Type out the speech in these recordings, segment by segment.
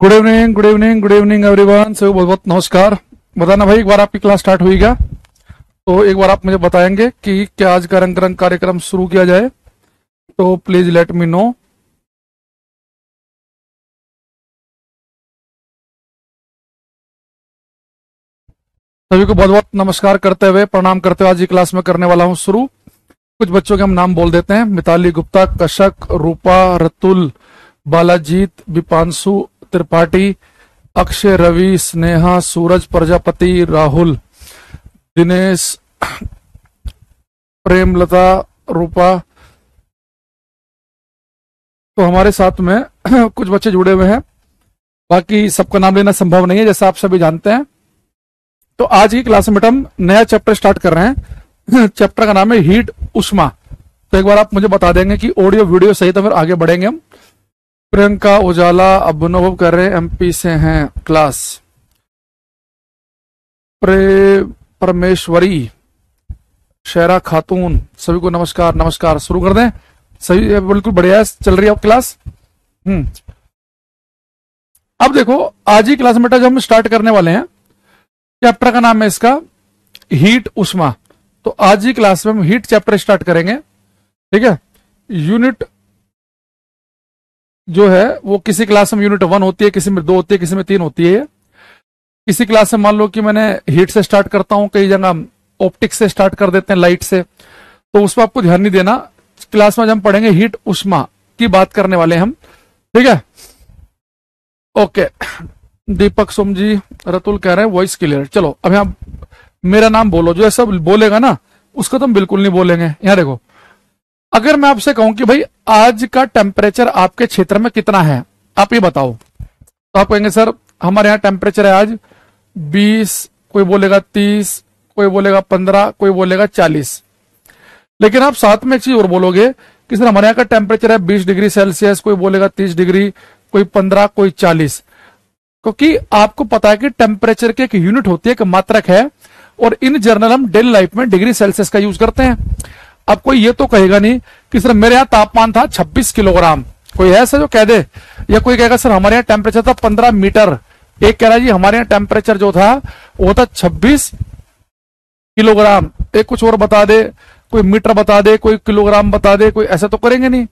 Good evening good evening good evening everyone. सभी बहुत बहुत नमस्कार। बताना भाई, एक बार आपकी क्लास स्टार्ट हुई क्या? तो एक बार आप मुझे बताएंगे कि क्या आज का रंग रंग कार्यक्रम शुरू किया जाए? तो प्लीज लेट मी नो। सभी को बहुत बहुत नमस्कार करते हुए, प्रणाम करते हुए आज की क्लास में करने वाला हूं शुरू। कुछ बच्चों के हम नाम बोल देते हैं। मिताली गुप्ता, कशक, रूपा, रतुल, बालाजीत, विपांशु त्रिपाठी, अक्षय, रवि, स्नेहा, सूरज प्रजापति, राहुल, दिनेश, प्रेमलता, रूपा। तो हमारे साथ में कुछ बच्चे जुड़े हुए हैं, बाकी सबका नाम लेना संभव नहीं है जैसा आप सभी जानते हैं। तो आज की क्लास में बेटा हम नया चैप्टर स्टार्ट कर रहे हैं। चैप्टर का नाम है हीट उष्मा। तो एक बार आप मुझे बता देंगे कि ऑडियो वीडियो सही, तो फिर आगे बढ़ेंगे हम। प्रियंका उजाला अभिनव कर रहे हैं, एमपी से हैं क्लास। परमेश्वरी, शेरा खातून, सभी को नमस्कार नमस्कार। शुरू कर दें? सही, बिल्कुल बढ़िया चल रही है अब क्लास। अब देखो, आज ही क्लास में बेटा जो हम स्टार्ट करने वाले हैं, चैप्टर का नाम है इसका हीट उष्मा। तो आज ही क्लास में हम हीट चैप्टर स्टार्ट करेंगे, ठीक है। यूनिट जो है वो किसी क्लास में यूनिट 1 होती है, किसी में 2 होती है, किसी में 3 होती है। किसी क्लास में मान लो कि मैंने हीट से स्टार्ट करता हूं, कई जगह ऑप्टिक्स से स्टार्ट कर देते हैं, लाइट से, तो उस पर आपको ध्यान नहीं देना। क्लास में हम पढ़ेंगे हीट उष्मा की बात करने वाले हम, ठीक है। ओके, दीपक सोम जी, रतुल कह रहे हैं वॉइस क्लियर। चलो अब यहां मेरा नाम बोलो, जो ऐसा बोलेगा ना उसको तुम बिल्कुल नहीं बोलेंगे। यहां देखो, अगर मैं आपसे कहूं कि भाई आज का टेम्परेचर आपके क्षेत्र में कितना है, आप ये बताओ, तो आप कहेंगे सर हमारे यहाँ टेम्परेचर है आज 20, कोई बोलेगा 30, कोई बोलेगा 15, कोई बोलेगा 40। लेकिन आप साथ में एक चीज और बोलोगे कि सर हमारे यहाँ का टेम्परेचर है 20 डिग्री सेल्सियस, कोई बोलेगा 30 डिग्री, कोई 15, कोई 40। क्योंकि आपको पता है कि टेम्परेचर की एक यूनिट होती है, एक मात्रक है, और इन जनरल हम डेली लाइफ में डिग्री सेल्सियस का यूज करते हैं। अब कोई ये तो कहेगा नहीं कि सर मेरे यहाँ तापमान था 26 किलोग्राम, कोई है ऐसा जो कह दे? या कोई कहेगा सर हमारे यहाँ टेम्परेचर था 15 मीटर। एक कह रहा है जी हमारे यहाँ टेम्परेचर जो था वो था 26 किलोग्राम। एक कुछ और बता दे, कोई मीटर बता दे, कोई किलोग्राम बता दे, कोई ऐसा तो करेंगे नहीं।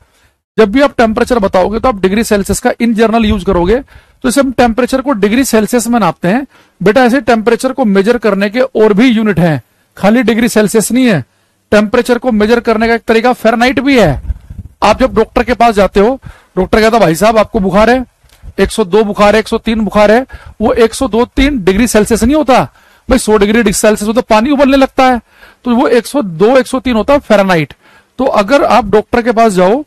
जब भी आप टेम्परेचर बताओगे तो आप डिग्री सेल्सियस का इन जनरल यूज करोगे। तो इसे हम टेम्परेचर को डिग्री सेल्सियस में नापते हैं। बेटा ऐसे टेम्परेचर को मेजर करने के और भी यूनिट हैं, खाली डिग्री सेल्सियस नहीं है। टेम्परेचर को मेजर करने का एक तरीका फ़ारेनहाइट भी है। आप जब डॉक्टर के पास जाते हो, डॉक्टर कहता भाई साहब आपको बुखार है, 102 बुखार है, 103 बुखार है, वो 102-3 डिग्री सेल्सियस नहीं होता भाई, 100 डिग्री सेल्सियस होता पानी उबलने लगता है, तो वो 102-103 होता है फ़ारेनहाइट। तो अगर आप डॉक्टर के पास जाओ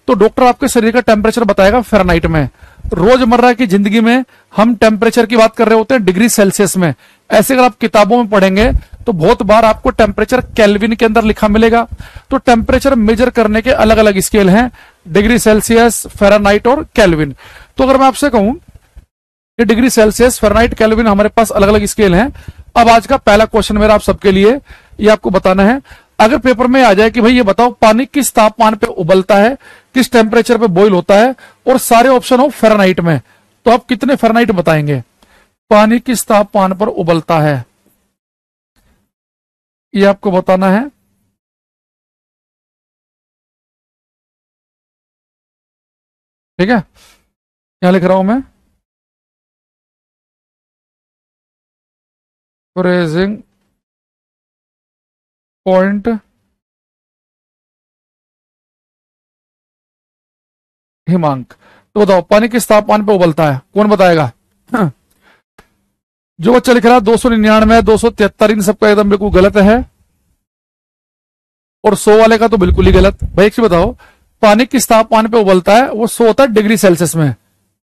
तो डॉक्टर आपके शरीर का टेम्परेचर बताएगा फ़ारेनहाइट में। रोजमर्रा की जिंदगी में हम टेम्परेचर की बात कर रहे होते हैं डिग्री सेल्सियस में। ऐसे अगर आप किताबों में पढ़ेंगे तो बहुत बार आपको टेम्परेचर केल्विन के अंदर लिखा मिलेगा। तो टेम्परेचर मेजर करने के अलग अलग स्केल हैं, डिग्री सेल्सियस, फ़ारेनहाइट और केल्विन। तो अगर मैं आपसे कहूं कि डिग्री सेल्सियस, फ़ारेनहाइट, केल्विन हमारे पास अलग अलग स्केल हैं। अब आज का पहला क्वेश्चन मेरा आप सबके लिए, ये आपको बताना है। अगर पेपर में आ जाए कि भाई ये बताओ पानी किस तापमान पे उबलता है, किस टेम्परेचर पे बॉईल होता है, और सारे ऑप्शन हो फ़ारेनहाइट में, तो आप कितने फ़ारेनहाइट बताएंगे? पानी किस तापमान पर उबलता है ये आपको बताना है। ठीक है, यहां लिख रहा हूं मैं, फ्रीजिंग पॉइंट हिमांक। तो बताओ पानी किस तापमान पे उबलता है, कौन बताएगा? जो बच्चा लिख रहा है 299, 273, इन सबका एकदम बिल्कुल गलत है, और 100 वाले का तो बिल्कुल ही गलत। भाई एक चीज बताओ, पानी किस तापमान पे उबलता है? वो 100 होता है डिग्री सेल्सियस में।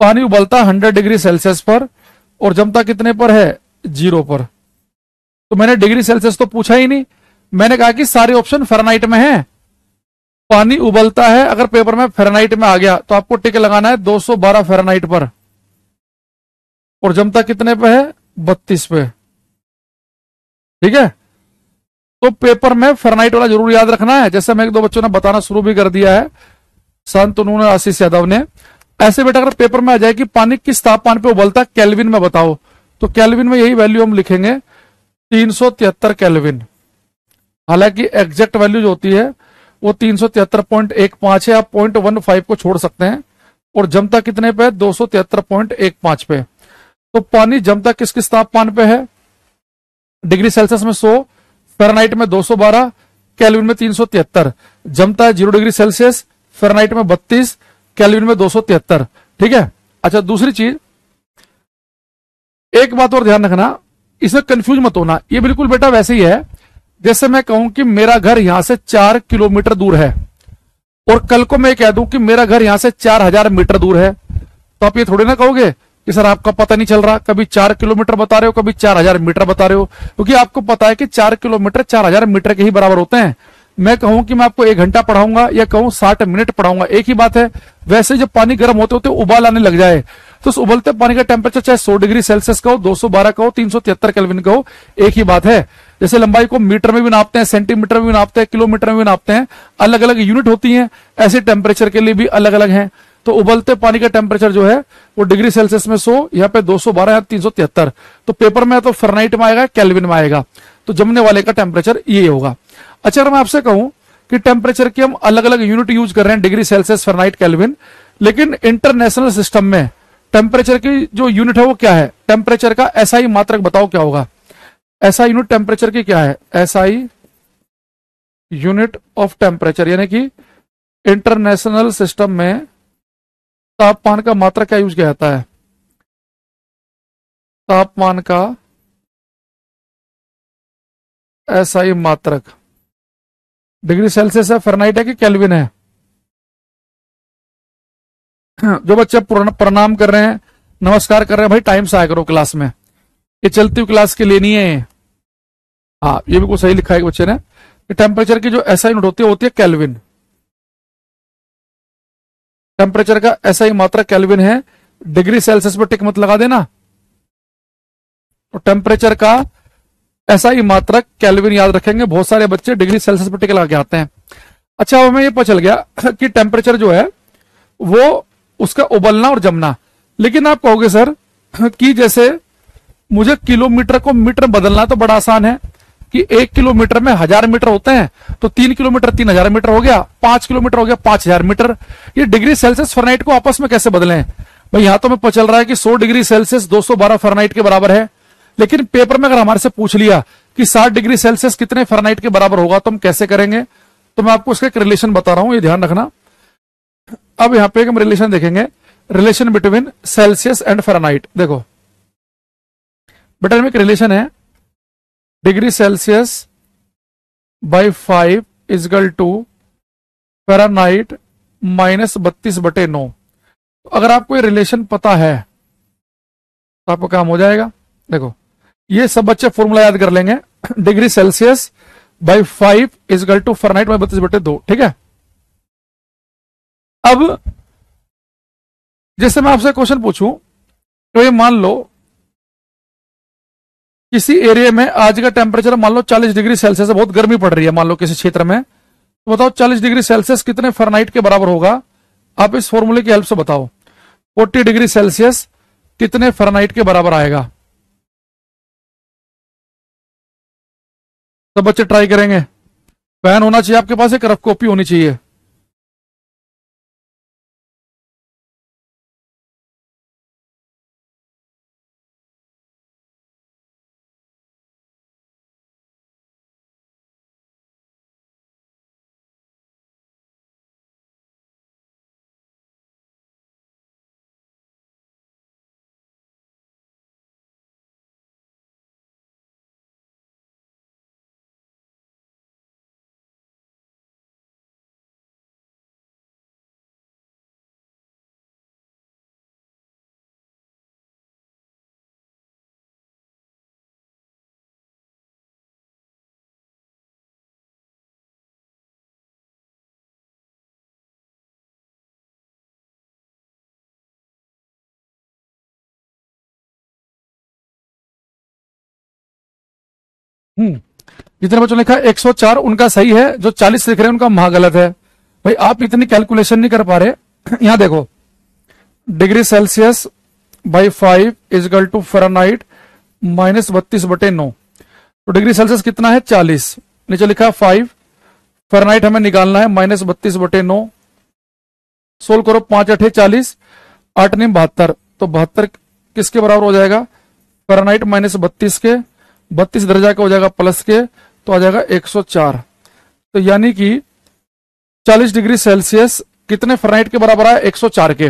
पानी उबलता है 100 डिग्री सेल्सियस पर, और जमता कितने पर है? 0 पर। तो मैंने डिग्री सेल्सियस तो पूछा ही नहीं, मैंने कहा कि सारे ऑप्शन फ़ारेनहाइट में है। पानी उबलता है, अगर पेपर में फ़ारेनहाइट में आ गया तो आपको टिक लगाना है 212 फ़ारेनहाइट पर, और जमता कितने पे है? 32 पे। ठीक है, तो पेपर में फ़ारेनहाइट वाला जरूर याद रखना है। जैसे मैं एक दो बच्चों ने बताना शुरू भी कर दिया है, शांतनु ने, आशीष यादव ने। ऐसे बेटा अगर पेपर में आ जाए कि पानी किस तापमान पे उबलता है, केल्विन में बताओ, तो केल्विन में यही वैल्यू हम लिखेंगे 373 केल्विन। हालांकि एग्जैक्ट वैल्यू जो होती है वो 373.15 है, आप 0.15 को छोड़ सकते हैं, और जमता कितने पे है, 273.15 पे। तो पानी जमता किस किस तापमान पे है, डिग्री सेल्सियस में 100, फ़ारेनहाइट में 212, केल्विन में 373। जमता है 0 डिग्री सेल्सियस, फ़ारेनहाइट में 32, केल्विन में 273। ठीक है। अच्छा दूसरी चीज, एक बात और ध्यान रखना, इसमें कंफ्यूज मत होना, ये बिल्कुल बेटा वैसे ही है जैसे मैं कहूं कि मेरा घर यहां से 4 किलोमीटर दूर है, और कल को मैं कह दूं कि मेरा घर यहां से 4000 मीटर दूर है, तो आप ये थोड़ी ना कहोगे कि सर आपका पता नहीं चल रहा, कभी 4 किलोमीटर बता रहे हो, कभी 4000 मीटर बता रहे हो, क्योंकि आपको पता है कि 4 किलोमीटर 4000 मीटर के ही बराबर होते हैं। मैं कहूं कि मैं आपको 1 घंटा पढ़ाऊंगा या कहूं 60 मिनट पढ़ाऊंगा, एक ही बात है। वैसे जब पानी गर्म होते होते उबाल आने लग जाए, तो उस उबलते पानी का टेम्परेचर चाहे 100 डिग्री सेल्सियस का हो, 212 का हो, 373 केल्विन का हो, एक ही बात है। जैसे लंबाई को मीटर में भी नापते हैं, सेंटीमीटर में भी नापते हैं, किलोमीटर में भी नापते हैं, अलग अलग यूनिट होती हैं, ऐसे टेम्परेचर के लिए भी अलग अलग हैं। तो उबलते पानी का टेम्परेचर जो है वो डिग्री सेल्सियस में 100, यहाँ पे 212 या 373। तो पेपर में तो फ़ारेनहाइट में आएगा, केल्विन में आएगा, तो जमने वाले का टेम्परेचर ये होगा। अच्छा अगर मैं आपसे कहूं कि टेम्परेचर की हम अलग अलग यूनिट यूज कर रहे हैं, डिग्री सेल्सियस, फ़ारेनहाइट, केल्विन, लेकिन इंटरनेशनल सिस्टम में टेम्परेचर की जो यूनिट है वो क्या है, टेम्परेचर का एसआई मात्रक बताओ क्या होगा। एसआई यूनिट टेम्परेचर की क्या है, एसआई यूनिट ऑफ टेम्परेचर, यानी कि इंटरनेशनल सिस्टम में तापमान का मात्रक क्या यूज किया जाता है, तापमान का एसआई मात्रक डिग्री सेल्सियस है, फ़ारेनहाइट है कि केल्विन है। जो बच्चे प्रणाम कर रहे हैं, नमस्कार कर रहे हैं, भाई टाइम से आया करो क्लास में, ये चलती हुई क्लास के लिए नहीं है। हाँ ये बिल्कुल सही लिखा है बच्चे ने कि टेम्परेचर की जो एसआई यूनिट होती है केल्विन। टेम्परेचर का एसआई मात्रक केल्विन है, डिग्री सेल्सियस पर टिक मत लगा देना। तो टेम्परेचर का एसआई मात्रक केल्विन याद रखेंगे, बहुत सारे बच्चे डिग्री सेल्सियस पर टिक लगा के आते हैं। अच्छा हमें ये पता चल गया कि टेम्परेचर जो है वो उसका उबलना और जमना, लेकिन आप कहोगे सर कि जैसे मुझे किलोमीटर को मीटर बदलना तो बड़ा आसान है कि 1 किलोमीटर में 1000 मीटर होते हैं, तो 3 किलोमीटर 3000 मीटर हो गया, 5 किलोमीटर हो गया 5000 मीटर। ये डिग्री सेल्सियस फ़ारेनहाइट को आपस में कैसे बदलें भाई, यहां तो मैं पता चल रहा है कि 100 डिग्री सेल्सियस 212 फ़ारेनहाइट के बराबर है, लेकिन पेपर में अगर हमारे से पूछ लिया कि 60 डिग्री सेल्सियस कितने फ़ारेनहाइट के बराबर होगा, तो हम कैसे करेंगे। तो मैं आपको इसका एक रिलेशन बता रहा हूं, ये ध्यान रखना। अब यहां पे हम रिलेशन देखेंगे, relation between Celsius and Fahrenheit. देखो बेटा एक रिलेशन है, degree Celsius by 5 equal to Fahrenheit -32/9। अगर आपको ये रिलेशन पता है तो आपको काम हो जाएगा। देखो ये सब बच्चे फॉर्मूला याद कर लेंगे, degree Celsius by 5 equal to Fahrenheit -32/2। ठीक है। अब जैसे मैं आपसे क्वेश्चन पूछूं, तो ये मान लो किसी एरिया में आज का टेम्परेचर मान लो 40 डिग्री सेल्सियस है, बहुत गर्मी पड़ रही है मान लो किसी क्षेत्र में, तो बताओ 40 डिग्री सेल्सियस कितने फ़ारेनहाइट के बराबर होगा। आप इस फॉर्मूले की हेल्प से बताओ 40 डिग्री सेल्सियस कितने फ़ारेनहाइट के बराबर आएगा। सब बच्चे ट्राई करेंगे, पेन होना चाहिए आपके पास, एक रफ कॉपी होनी चाहिए। जितने बच्चों ने लिखा 104 उनका सही है, जो 40 लिख रहे हैं उनका महा गलत है। भाई आप इतनी कैलकुलेशन नहीं कर पा रहे। यहां देखो degree Celsius by 5 equal to Fahrenheit -32/9। तो डिग्री सेल्सियस कितना है 40, नीचे लिखा है 5, फ़ारेनहाइट हमें निकालना है -32/9। सोल्व करो, 5 8 40, 8 9 72, तो 72 किसके बराबर हो जाएगा, फ़ारेनहाइट -32 के, 32 इधर जाके हो जाएगा प्लस के, तो आ जाएगा 104। तो यानी कि 40 डिग्री सेल्सियस कितने फ़ारेनहाइट के बराबर है, 104 के।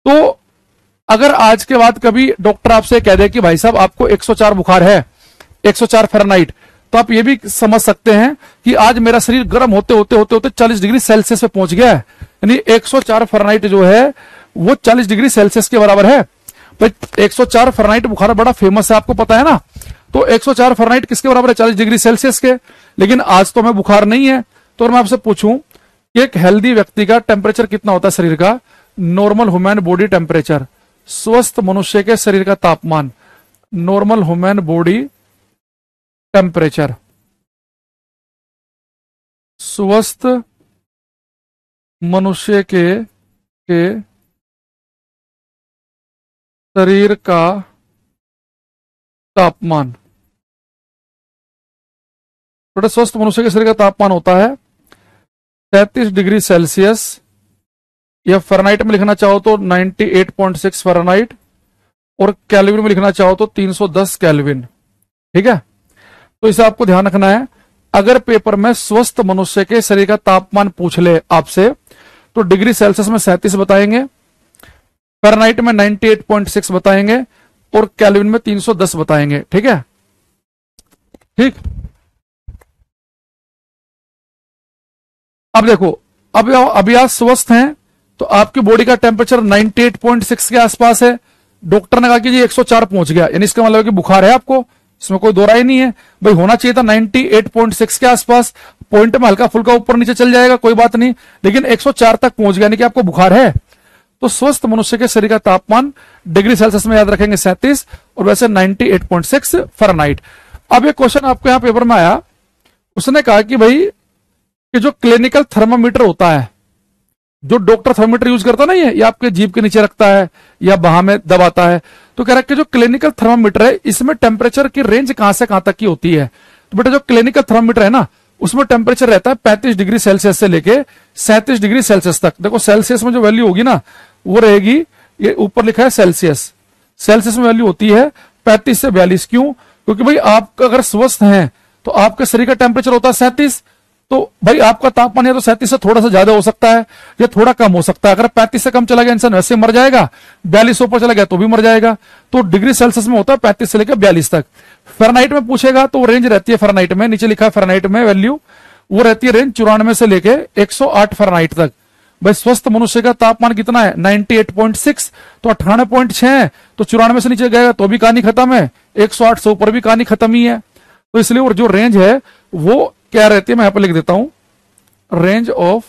तो अगर आज के बाद कभी डॉक्टर आपसे कह दे कि भाई साहब आपको 104 बुखार है, 104 फ़ारेनहाइट, तो आप ये भी समझ सकते हैं कि आज मेरा शरीर गर्म होते होते होते होते 40 डिग्री सेल्सियस पे पहुंच गया है। यानी 104 फ़ारेनहाइट जो है वो 40 डिग्री सेल्सियस के बराबर है। भाई 104 फ़ारेनहाइट बुखार बड़ा फेमस है, आपको पता है ना। तो 104 फ़ारेनहाइट किसके बराबर है, 40 डिग्री सेल्सियस के। लेकिन आज तो हमें बुखार नहीं है, तो मैं आपसे पूछूं कि एक हेल्दी व्यक्ति का टेम्परेचर कितना होता है शरीर का, नॉर्मल ह्यूमन बॉडी टेम्परेचर, स्वस्थ मनुष्य के शरीर का तापमान, नॉर्मल ह्यूमन बॉडी टेम्परेचर, स्वस्थ मनुष्य के शरीर का तापमान, थोड़ा स्वस्थ मनुष्य के शरीर का तापमान होता है 33 डिग्री सेल्सियस, या फ़ारेनहाइट में लिखना चाहो तो 98.6 फ़ारेनहाइट, और केल्विन में लिखना चाहो तो 310 केल्विन। ठीक है, तो इसे आपको ध्यान रखना है। अगर पेपर में स्वस्थ मनुष्य के शरीर का तापमान पूछ ले आपसे, तो डिग्री सेल्सियस में 37 बताएंगे, फ़ारेनहाइट में 98.6 बताएंगे, और केल्विन में 310 बताएंगे। ठीक है, ठीक। अब देखो, अब अभी आप स्वस्थ हैं, तो आपकी बॉडी का टेम्परेचर 98.6 के आसपास है। डॉक्टर ने कहा कि जी 104 पहुंच गया, यानी इसका मतलब कि बुखार है आपको, इसमें कोई दो राय नहीं है। भाई होना चाहिए था 98.6 के आसपास, पॉइंट में हल्का फुल्का ऊपर नीचे चल जाएगा कोई बात नहीं, लेकिन 104 तक पहुंच गया, यानी कि आपको बुखार है। तो स्वस्थ मनुष्य के शरीर का तापमान डिग्री सेल्सियस में याद रखेंगे 37, और वैसे 98.6 फ़ारेनहाइट। अब ये क्वेश्चन आपके यहां पेपर में आया, उसने कहा कि भाई कि जो क्लिनिकल थर्मामीटर होता है, जो डॉक्टर थर्मामीटर यूज करता नहीं है, ये आपके जीभ के नीचे रखता है या बाह में दबाता है, तो कह रहा है कि जो क्लिनिकल थर्मामीटर है इसमें टेम्परेचर की रेंज कहां से कहां तक की होती है। तो बेटा जो क्लिनिकल थर्मामीटर है ना, उसमें टेम्परेचर रहता है 35 डिग्री सेल्सियस से लेके 37 डिग्री सेल्सियस तक। देखो सेल्सियस में जो वैल्यू होगी ना वो रहेगी, ये ऊपर लिखा है सेल्सियस, सेल्सियस में वैल्यू होती है 35 से 42। क्यों, क्योंकि भाई आप अगर स्वस्थ हैं तो आपके शरीर का टेम्परेचर होता है 37, तो भाई आपका तापमान या तो 37 से थोड़ा सा ज्यादा हो सकता है या थोड़ा कम हो सकता है। अगर 35 से कम चला गया इंसान वैसे मर जाएगा, 42 ऊपर चला गया तो भी मर जाएगा। तो डिग्री सेल्सियस में होता है 35 से लेकर 42 तक। फ़ारेनहाइट में पूछेगा तो रेंज रहती है, फ़ारेनहाइट में नीचे लिखा है फ़ारेनहाइट में वैल्यू, वो रहती है रेंज 94 से लेके 108 फ़ारेनहाइट तक। भाई स्वस्थ मनुष्य का तापमान कितना है 98.6, तो 98.6 है, तो 94 से नीचे गएगा तो भी कहानी खत्म है, 108 से ऊपर भी कहानी खत्म ही है। तो इसलिए और जो रेंज है वो क्या रहती है, मैं यहां पर लिख देता हूं, range of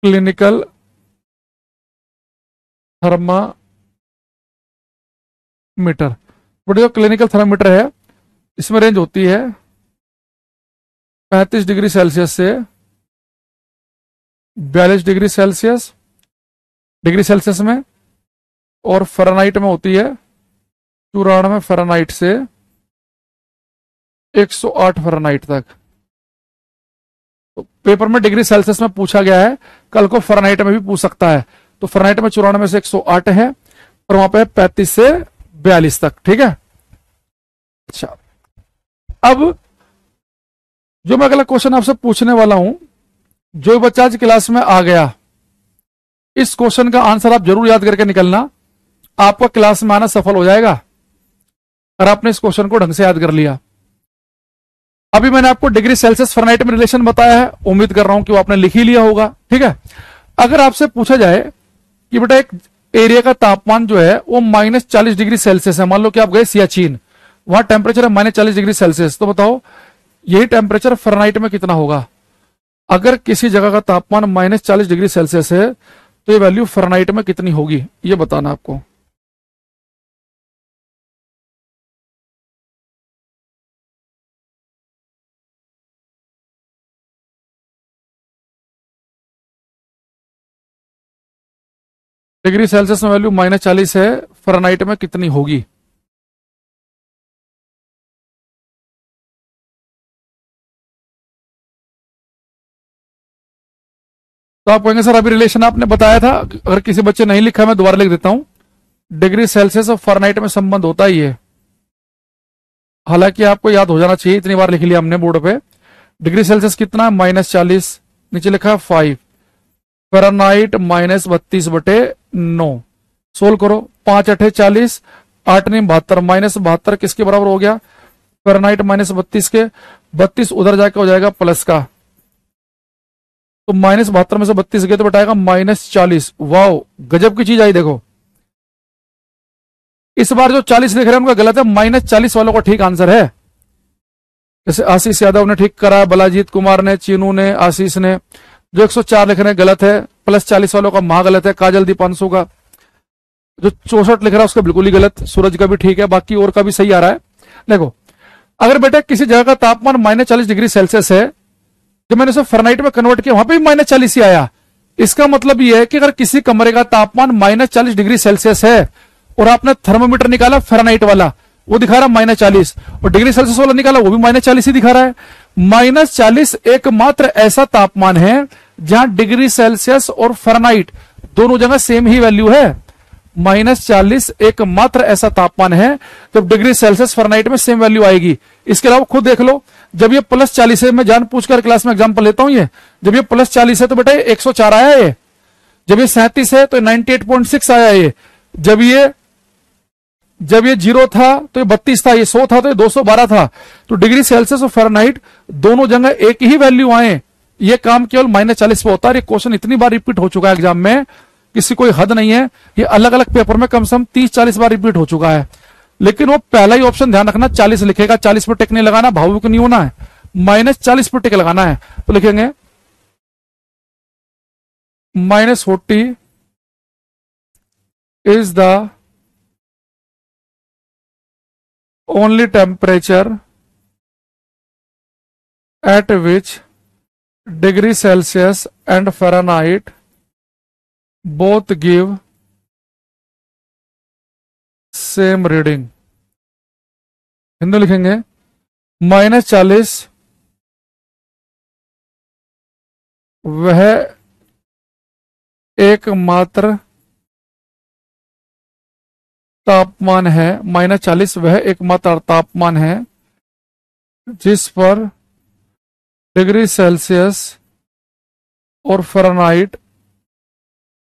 clinical thermometer. But जो क्लिनिकल थर्मामीटर है इसमें रेंज होती है 35 डिग्री सेल्सियस से 42 डिग्री सेल्सियस में, और फ़ारेनहाइट में होती है 94 फ़ारेनहाइट से 108 फ़ारेनहाइट तक। तो पेपर में डिग्री सेल्सियस में पूछा गया है, कल को फ़ारेनहाइट में भी पूछ सकता है। तो फ़ारेनहाइट में 94 से 108 है, और वहां पे 35 से 42 तक। ठीक है, अच्छा। अब जो मैं अगला क्वेश्चन आपसे पूछने वाला हूं, जो बच्चा आज क्लास में आ गया, इस क्वेश्चन का आंसर आप जरूर याद करके निकलना, आपका क्लास में आना सफल हो जाएगा अगर आपने इस क्वेश्चन को ढंग से याद कर लिया। अभी मैंने आपको डिग्री सेल्सियस फ़ारेनहाइट में रिलेशन बताया है, उम्मीद कर रहा हूं कि वो आपने लिख ही लिया होगा। ठीक है, अगर आपसे पूछा जाए कि बेटा एक एरिया का तापमान जो है वो -40 डिग्री सेल्सियस है, मान लो कि आप गए सियाचिन, वहां टेम्परेचर है -40 डिग्री सेल्सियस, तो बताओ यही टेम्परेचर फ़ारेनहाइट में कितना होगा। अगर किसी जगह का तापमान -40 डिग्री सेल्सियस है तो ये वैल्यू फ़ारेनहाइट में कितनी होगी, ये बताना आपको। डिग्री सेल्सियस में वैल्यू -40 है, फ़ारेनहाइट में कितनी होगी? तो आप कहेंगे सर अभी रिलेशन आपने बताया था, अगर किसी बच्चे नहीं लिखा मैं दोबारा लिख देता हूं। डिग्री सेल्सियस और फ़ारेनहाइट में संबंध होता ही है, हालांकि आपको याद हो जाना चाहिए, इतनी बार लिख लिया हमने बोर्ड पे। डिग्री सेल्सियस कितना है? -40, नीचे लिखा है 5, फ़ारेनहाइट -32/9। सोल्व करो, 5 8 40, 8 9 72, -72 किसके बराबर हो गया? फ़ारेनहाइट -32 के, 32 उधर जाके हो जाएगा प्लस का, तो -72 में से 32 गए तो बताएगा -40। वाओ, गजब की चीज आई। देखो इस बार जो 40 लिख रहे हैं उनका गलत है, -40 वालों का ठीक आंसर है। जैसे आशीष यादव ने ठीक करा, बलाजीत कुमार ने, चीनू ने, आशीष ने। जो 104 लिख रहे हैं गलत है, +40 वालों का महा गलत है। काजल दीपांशु का जो 64 लिख रहा है उसका बिल्कुल ही गलत। सूरज का भी ठीक है, बाकी और का भी सही आ रहा है। देखो अगर बेटा किसी जगह का तापमान -40 डिग्री सेल्सियस है, जब मैंने उसे फ़ारेनहाइट में कन्वर्ट किया वहां पे भी -40 ही आया। इसका मतलब यह है कि अगर किसी कमरे का तापमान -40 डिग्री सेल्सियस है और आपने थर्मोमीटर निकाला फ़ारेनहाइट वाला, वो दिखा रहा -40, और डिग्री सेल्सियस वाला निकाला वो भी -40 ही दिखा रहा है। -40 एकमात्र ऐसा तापमान है जहां डिग्री सेल्सियस और फ़ारेनहाइट दोनों जगह सेम ही वैल्यू है। -40 एकमात्र ऐसा तापमान है जब डिग्री सेल्सियस फ़ारेनहाइट में सेम वैल्यू आएगी। इसके अलावा खुद देख लो, जब ये +40 है, मैं जान पूछकर क्लास में एग्जांपल लेता हूं, ये जब ये +40 है तो बेटा 104 आया है, जब ये 37 है तो 98.6 आया है, जब ये 0 था तो ये 32 था, ये 100 था तो ये 212 था। तो डिग्री सेल्सियस और फ़ारेनहाइट दोनों जगह एक ही वैल्यू आए, ये काम केवल -40 पे होता है। ये क्वेश्चन इतनी बार रिपीट हो चुका है एग्जाम में, किसी कोई हद नहीं है। ये अलग अलग पेपर में कम से कम 30-40 बार रिपीट हो चुका है। लेकिन वो पहला ही ऑप्शन ध्यान रखना, 40 लिखेगा, 40 पर टिक नहीं लगाना, भावुक नहीं होना है, -40 पर टिक लगाना है। तो लिखेंगे -40 is the only temperature at which degree Celsius and Fahrenheit both give same reading। Hindu लिखेंगे -40 वह एकमात्र तापमान है, -40 वह एकमात्र तापमान है जिस पर डिग्री सेल्सियस और फ़ारेनहाइट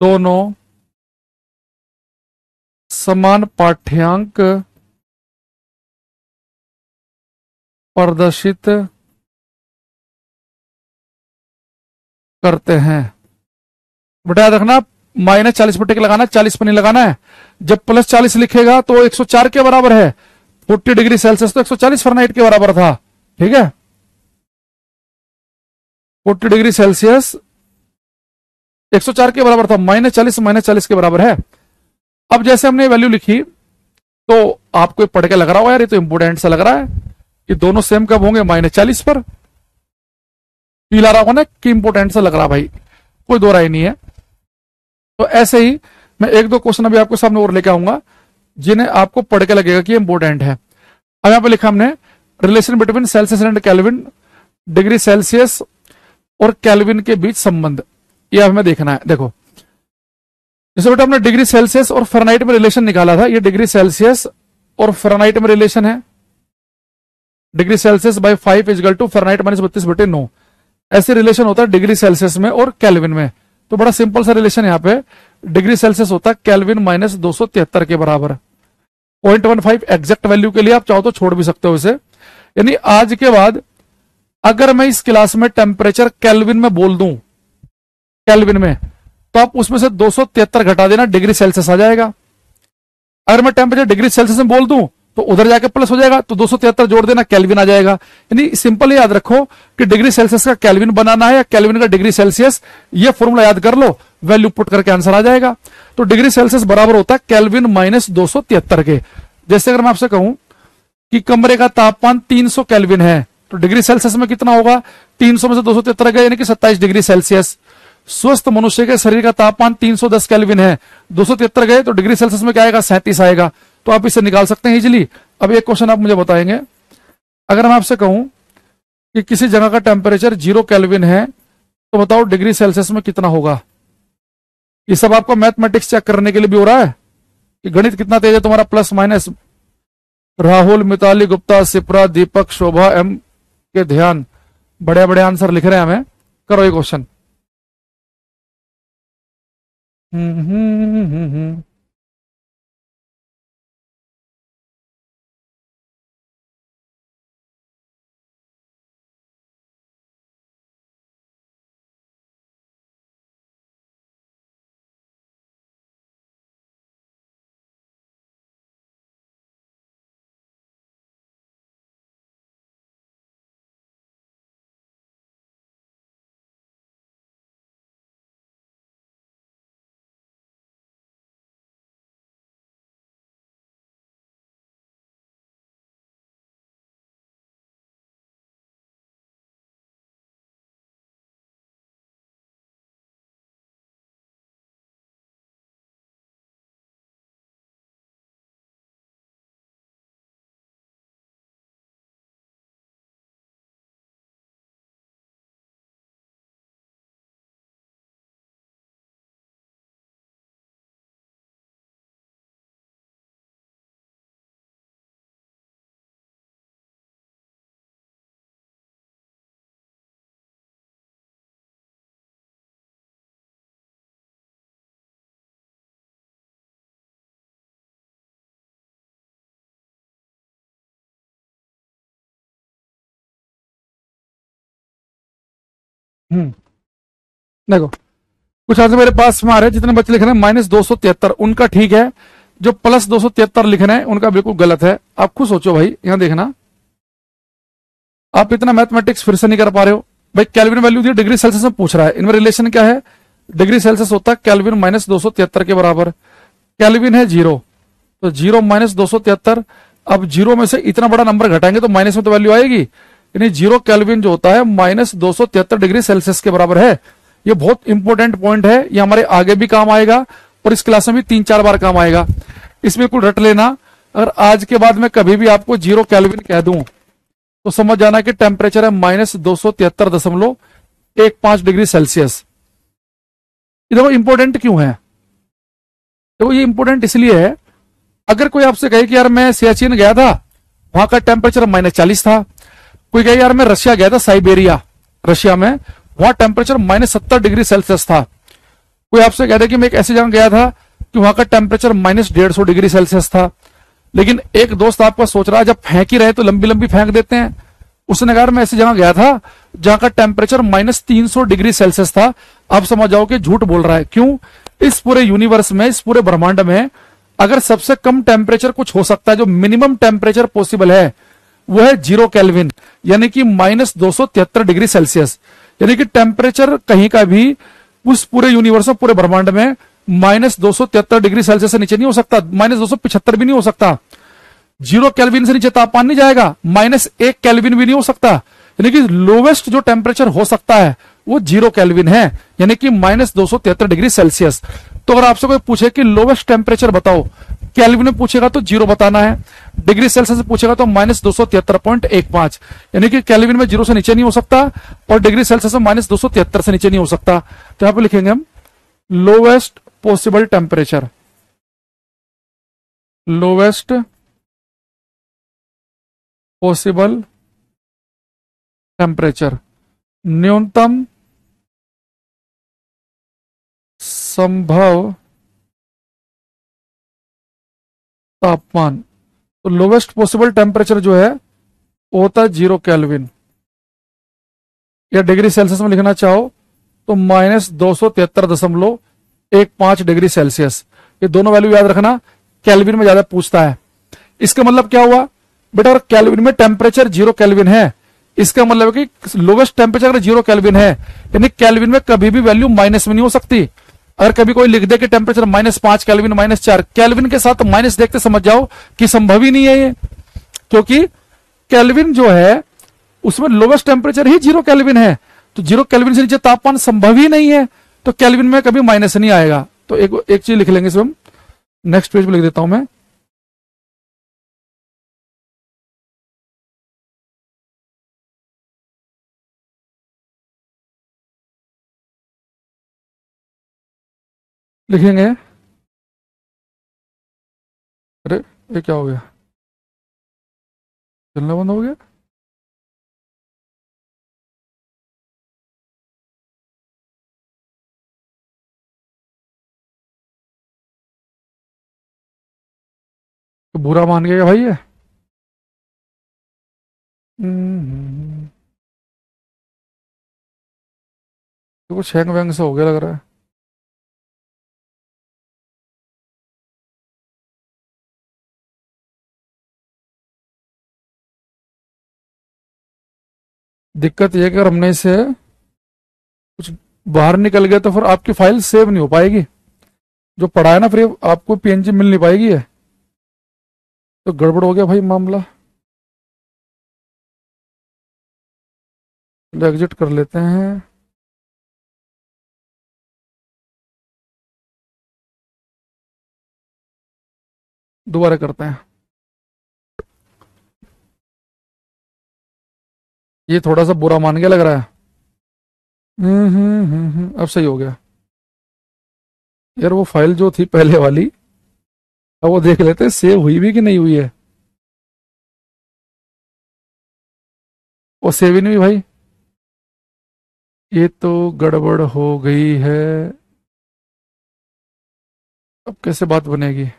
दोनों समान पाठ्यांक प्रदर्शित करते हैं। बेटा याद रखना, -40 पर टिक लगाना, 40 पर नहीं लगाना है। जब +40 लिखेगा तो 104 के बराबर है, 40 डिग्री सेल्सियस तो 140 फ़ारेनहाइट के बराबर था, ठीक है। 40 डिग्री सेल्सियस 104 के बराबर था, -40 के बराबर है। अब जैसे हमने वैल्यू लिखी तो आपको पढ़ के लग रहा होगा यार ये तो इंपोर्टेंट सा लग रहा है, ये दोनों सेम कब होंगे? -40 पर। फील आ रहा होगा ना कि इंपोर्टेंट सा लग रहा भाई, कोई दो राय नहीं है। तो ऐसे ही मैं 1-2 क्वेश्चन अभी आपके सामने और लेके आऊंगा जिन्हें आपको पढ़ के लगेगा कि इंपोर्टेंट है। अब यहां पर लिखा हमने relation between Celsius and kelvin, degree Celsius और केल्विन के बीच संबंध, ये हमें देखना है। देखो जैसे बेटा हमने डिग्री सेल्सियस और फ़ारेनहाइट में रिलेशन निकाला था, ये डिग्री सेल्सियस और फ़ारेनहाइट में रिलेशन है, degree Celsius by 5 equal to Fahrenheit -32/9। ऐसे रिलेशन होता है डिग्री सेल्सियस में और केल्विन में। तो बड़ा सिंपल सा रिलेशन यहाँ पे, डिग्री सेल्सियस होता है केल्विन -273 के बराबर। 0.15 एग्जैक्ट वैल्यू के लिए आप चाहो तो छोड़ भी सकते हो इसे। यानी आज के बाद अगर मैं इस क्लास में टेम्परेचर केल्विन में बोल दूं, केल्विन में, तो आप उसमें से 273 घटा देना, डिग्री सेल्सियस आ जाएगा। अगर मैं टेम्परेचर डिग्री सेल्सियस में बोल दूं तो उधर जाके प्लस हो जाएगा, तो 273 जोड़ देना, केल्विन आ जाएगा। यानी सिंपल याद रखो कि डिग्री सेल्सियस का केल्विन बनाना है या केल्विन का डिग्री सेल्सियस, ये फॉर्मूला याद कर लो, वैल्यू पुट करके आंसर आ जाएगा। तो डिग्री सेल्सियस बराबर होता है केल्विन -273 के। जैसे अगर मैं आपसे कहूं कि कमरे का तापमान 300 केल्विन है, तो डिग्री सेल्सियस में कितना होगा? 300 में से 273 गए यानी कि 27 डिग्री सेल्सियस। स्वस्थ मनुष्य के शरीर का तापमान 310 केल्विन है, 273 गए तो डिग्री सेल्सियस में क्या आएगा, 37 आएगा। तो आप इसे निकाल सकते हैं इजिली। अब एक क्वेश्चन आप मुझे बताएंगे, अगर मैं आपसे कहूं कि किसी जगह का टेम्परेचर 0 केल्विन है तो बताओ डिग्री सेल्सियस में कितना होगा। ये सब आपको मैथमेटिक्स चेक करने के लिए भी हो रहा है कि गणित कितना तेज है तुम्हारा, प्लस माइनस। राहुल, मिताली, गुप्ता, सिप्रा, दीपक, शोभा, एम के ध्यान, बड़े बड़े आंसर लिख रहे हैं हमें। करो ये क्वेश्चन। देखो कुछ आंसर मेरे पास में आ रहे हैं, जितने बच्चे लिख रहे हैं -273 उनका ठीक है, जो प्लस 273 लिख रहे हैं उनका बिल्कुल गलत है। आप खुद सोचो भाई, यहां देखना, आप इतना मैथमेटिक्स फिर से नहीं कर पा रहे हो भाई। केल्विन वैल्यू दी, डिग्री सेल्सियस में पूछ रहा है, इनमें रिलेशन क्या है, डिग्री सेल्सियस होता है केल्विन -273 के बराबर। केल्विन है 0, तो 0 -273। अब 0 में से इतना बड़ा नंबर घटाएंगे तो माइनस में तो वैल्यू आएगी, यानी 0 केल्विन जो होता है -273 डिग्री सेल्सियस के बराबर है। ये बहुत इंपॉर्टेंट पॉइंट है, ये हमारे आगे भी काम आएगा और इस क्लास में भी 3-4 बार काम आएगा। इसमें कुछ रट लेना, अगर आज के बाद मैं कभी भी आपको 0 केल्विन कह दूं तो समझ जाना कि टेम्परेचर है -273.15 डिग्री सेल्सियस। देखो इंपॉर्टेंट क्यों है, देखो ये इंपॉर्टेंट इसलिए है, अगर कोई आपसे कहे कि यार मैं सियाचिन गया था, वहां का टेम्परेचर -40 था। कोई कहे यार मैं रशिया गया था, साइबेरिया रशिया में, वहां टेम्परेचर -70 डिग्री सेल्सियस था। कोई आपसे कहता है कि मैं एक ऐसी जगह गया था कि वहां का टेम्परेचर -150 डिग्री सेल्सियस था। लेकिन एक दोस्त आपका सोच रहा है जब फेंक ही रहे तो लंबी लंबी फेंक देते हैं, उसने कहा मैं ऐसी जगह गया था जहां का टेम्परेचर -300 डिग्री सेल्सियस था। आप समझ जाओ कि झूठ बोल रहा है। क्यों? इस पूरे यूनिवर्स में, इस पूरे ब्रह्मांड में अगर सबसे कम टेम्परेचर कुछ हो सकता है, जो मिनिमम टेम्परेचर पॉसिबल है, वो है 0 केल्विन, यानी कि -273 डिग्री सेल्सियस। यानी कि टेम्परेचर कहीं का भी उस पूरे यूनिवर्स में, पूरे ब्रह्मांड में -273 डिग्री सेल्सियस से नीचे नहीं हो सकता, -275 भी नहीं हो सकता। 0 केल्विन से नीचे तापमान नहीं जाएगा, -1 केल्विन भी नहीं हो सकता। यानी कि लोवेस्ट जो टेम्परेचर हो सकता है वो 0 केल्विन है, यानी कि -273 डिग्री सेल्सियस। तो अगर आपसे कोई पूछे कि लोवेस्ट टेम्परेचर बताओ, केल्विन में पूछेगा तो 0 बताना है, डिग्री सेल्सियस से पूछेगा तो -273.15, यानी कि केल्विन में 0 से नीचे नहीं हो सकता और डिग्री सेल्सियस में -273 से नीचे नहीं हो सकता। तो यहां पे लिखेंगे हम lowest possible temperature, lowest possible temperature, न्यूनतम संभव तापमान। तो लोवेस्ट पॉसिबल टेम्परेचर जो है वो होता है 0 केल्विन, या डिग्री सेल्सियस में लिखना चाहो तो -273.15 डिग्री सेल्सियस। ये दोनों वैल्यू याद रखना, केल्विन में ज्यादा पूछता है। इसका मतलब क्या हुआ बेटा, अगर केल्विन में टेम्परेचर 0 केल्विन है, इसका मतलब है कि लोवेस्ट टेम्परेचर अगर 0 केल्विन है, यानी केल्विन में कभी भी वैल्यू माइनस में नहीं हो सकती। अगर कभी कोई लिख दे कि टेम्परेचर -5 केल्विन, -4 केल्विन के साथ माइनस देखते समझ जाओ कि संभव ही नहीं है ये, क्योंकि केल्विन जो है उसमें लोवेस्ट टेम्परेचर ही 0 केल्विन है। तो 0 केल्विन से नीचे तापमान संभव ही नहीं है। तो केल्विन में कभी माइनस नहीं आएगा। तो एक चीज लिख लेंगे इसमें हम, नेक्स्ट पेज पे लिख देता हूं मैं। लिखेंगे, अरे ये क्या हो गया, चलना बंद हो गया। तो बुरा मान गया भाई ये। तो कुछ हैंग वैंग से हो गया लग रहा है। दिक्कत ये है कि अगर हमने इसे कुछ बाहर निकल गया तो फिर आपकी फाइल सेव नहीं हो पाएगी, जो पढ़ा है ना, फिर आपको पीएनजी मिल नहीं पाएगी है। तो गड़बड़ हो गया भाई मामला। एग्जिट कर लेते हैं। दोबारा करते हैं। ये थोड़ा सा बुरा मान गया लग रहा है। अब सही हो गया। यार वो फाइल जो थी पहले वाली, अब वो देख लेते हैं सेव हुई भी कि नहीं हुई है। वो सेव ही नहीं हुई भाई, ये तो गड़बड़ हो गई है। अब कैसे बात बनेगी।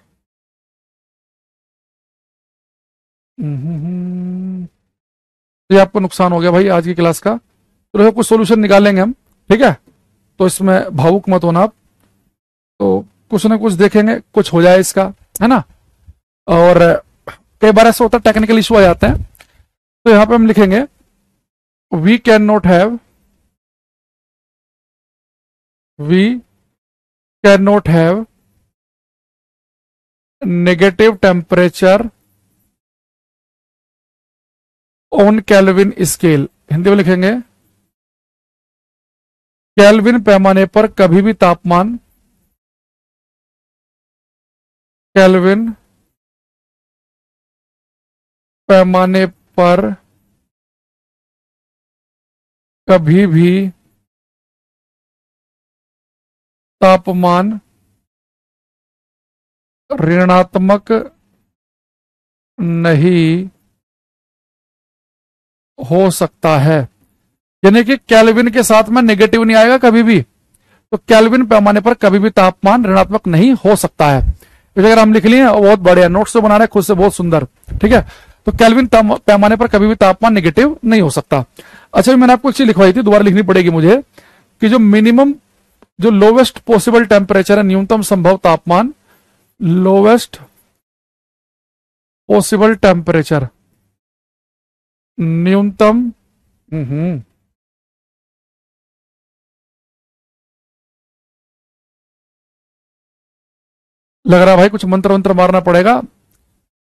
ये आपको नुकसान हो गया भाई आज की क्लास का। तो कुछ सोल्यूशन निकालेंगे हम, ठीक है। तो इसमें भावुक मत होना आप। तो कुछ ना कुछ देखेंगे, कुछ हो जाए इसका, है ना। और कई बार ऐसा होता है टेक्निकल इशू आ जाते हैं। तो यहां पे हम लिखेंगे we can not have, we can not have negative temperature on Kelvin scale. Hindi में लिखेंगे केल्विन पैमाने पर कभी भी तापमान, केल्विन पैमाने पर कभी भी तापमान ऋणात्मक नहीं हो सकता है। यानी कि केल्विन के साथ में नेगेटिव नहीं आएगा कभी भी। तो केल्विन पैमाने पर कभी भी तापमान ऋणात्मक नहीं हो सकता है। तो अगर हम लिख लिए, बहुत बढ़िया, नोट्स तो बना रहे खुद से, बहुत सुंदर, ठीक है। तो केल्विन पैमाने पर कभी भी तापमान नेगेटिव नहीं हो सकता। अच्छा, मैंने आपको एक चीज लिखवाई थी, दोबारा लिखनी पड़ेगी मुझे, कि जो मिनिमम, जो लोवेस्ट पॉसिबल टेम्परेचर है, न्यूनतम संभव तापमान, लोवेस्ट पॉसिबल टेम्परेचर, न्यूनतम, लग रहा है भाई कुछ मंत्र मंत्र मारना पड़ेगा,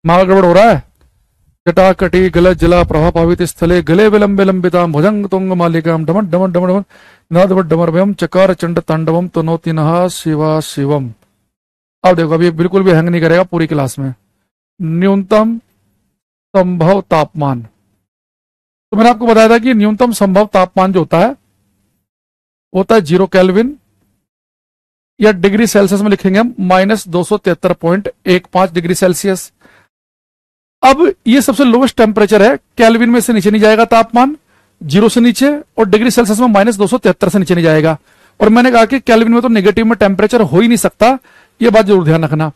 माल गड़बड़ हो रहा है। जटा कटी गल जला प्रभा पावित स्थले गले विलंबे लंबिताम भुजंग तुंग मालिकाम डमन डमन डमन डमन नाद डमरभयम चकार चंड तांडवम तनोति नहा शिवा शिवम। अब देखो, अभी बिल्कुल भी हैंग नहीं करेगा पूरी क्लास में। न्यूनतम संभव तापमान, तो मैंने आपको बताया था कि न्यूनतम संभव तापमान जो होता है 0 केल्विन, या डिग्री सेल्सियस में लिखेंगे हम -273.15 डिग्री सेल्सियस। अब ये सबसे लोवेस्ट टेम्परेचर है, केल्विन में से नीचे नहीं जाएगा तापमान, 0 से नीचे, और डिग्री सेल्सियस में -273 से नीचे नहीं जाएगा। और मैंने कहा कि केल्विन में तो नेगेटिव में टेम्परेचर हो ही नहीं सकता, ये बात जरूर ध्यान रखना।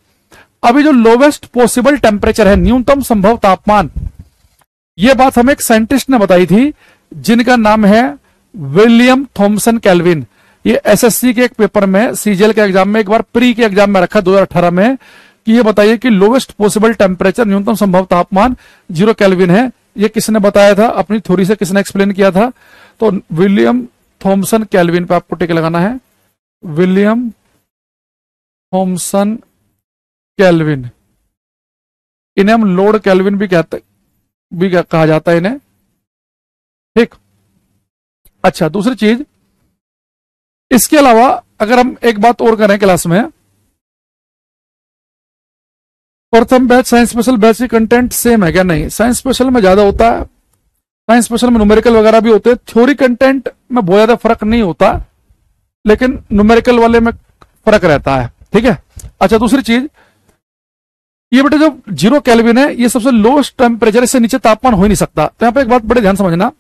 अभी जो लोवेस्ट पॉसिबल टेम्परेचर है, न्यूनतम संभव तापमान, यह बात हमें एक साइंटिस्ट ने बताई थी जिनका नाम है विलियम थॉमसन केल्विन। ये एसएससी के एक पेपर में, सीजीएल के एग्जाम में, एक बार प्री के एग्जाम में रखा 2018 में, कि ये बताइए कि लोवेस्ट पॉसिबल टेम्परेचर, न्यूनतम संभव तापमान 0 केल्विन है। ये किसने बताया था, अपनी थ्योरी से किसने एक्सप्लेन किया था? तो विलियम थॉमसन केल्विन पे आपको टिक लगाना है, विलियम थॉमसन केल्विन। इन्हें हम लॉर्ड केल्विन भी कहा जाता है इन्हें, ठीक। अच्छा, दूसरी चीज, इसके अलावा अगर हम एक बात और करें क्लास में, प्रथम बैच साइंस स्पेशल बैच की कंटेंट सेम है क्या? नहीं, साइंस स्पेशल में ज्यादा होता है, साइंस स्पेशल में न्यूमेरिकल वगैरह भी होते हैं, थ्योरी कंटेंट में बहुत ज्यादा फर्क नहीं होता, लेकिन न्यूमेरिकल वाले में फर्क रहता है। ठीक है। अच्छा, दूसरी चीज, ये बेटा जो 0 केल्विन है, ये सबसे लोएस्ट टेम्परेचर, इससे नीचे तापमान हो ही नहीं सकता। तो यहां पर एक बात बड़े ध्यान समझना,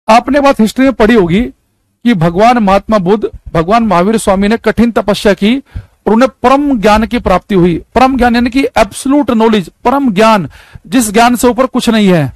आपने बात हिस्ट्री में पढ़ी होगी कि भगवान महात्मा बुद्ध, भगवान महावीर स्वामी ने कठिन तपस्या की और उन्हें परम ज्ञान की प्राप्ति हुई। परम ज्ञान यानी कि एब्सोल्यूट नॉलेज, परम ज्ञान, जिस ज्ञान से ऊपर कुछ नहीं है,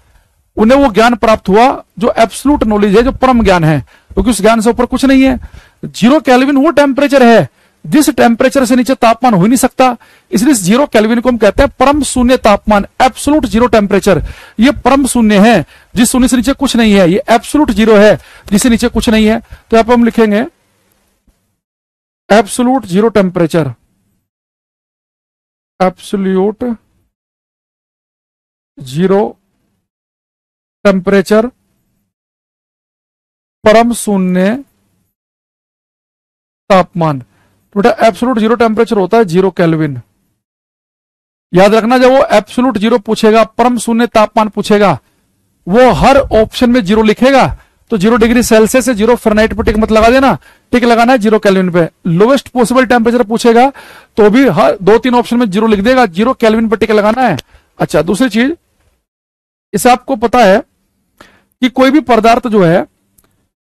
उन्हें वो ज्ञान प्राप्त हुआ जो एब्सोल्यूट नॉलेज है, जो परम ज्ञान है, क्योंकि उस ज्ञान से ऊपर कुछ नहीं है। 0 केल्विन वो टेम्परेचर है जिस टेम्परेचर से नीचे तापमान हो ही नहीं सकता, इसलिए 0 केल्विन को हम कहते हैं परम शून्य तापमान, एब्सोल्यूट जीरो टेम्परेचर। ये परम शून्य है जिस शून्य से नीचे कुछ नहीं है, ये एब्सोल्यूट जीरो है जिससे नीचे कुछ नहीं है। तो यहां पर हम लिखेंगे absolute zero temperature, absolute zero temperature, परम शून्य तापमान। तो बेटा एब्सोल्यूट जीरो टेम्परेचर होता है 0 केल्विन। याद रखना, जब वो एब्सोल्यूट जीरो पूछेगा, परम शून्य तापमान पूछेगा, वो हर ऑप्शन में जीरो लिखेगा। तो 0 डिग्री सेल्सियस से 0 फ़ारेनहाइट पर टिक मत लगा देना, टिक लगाना है 0 केल्विन पे। लोवेस्ट पॉसिबल टेम्परेचर पूछेगा तो भी हर 2-3 ऑप्शन में जीरो लिख देगा, 0 केल्विन पर टिक लगाना है। अच्छा, दूसरी चीज, इसे आपको पता है कि कोई भी पदार्थ जो है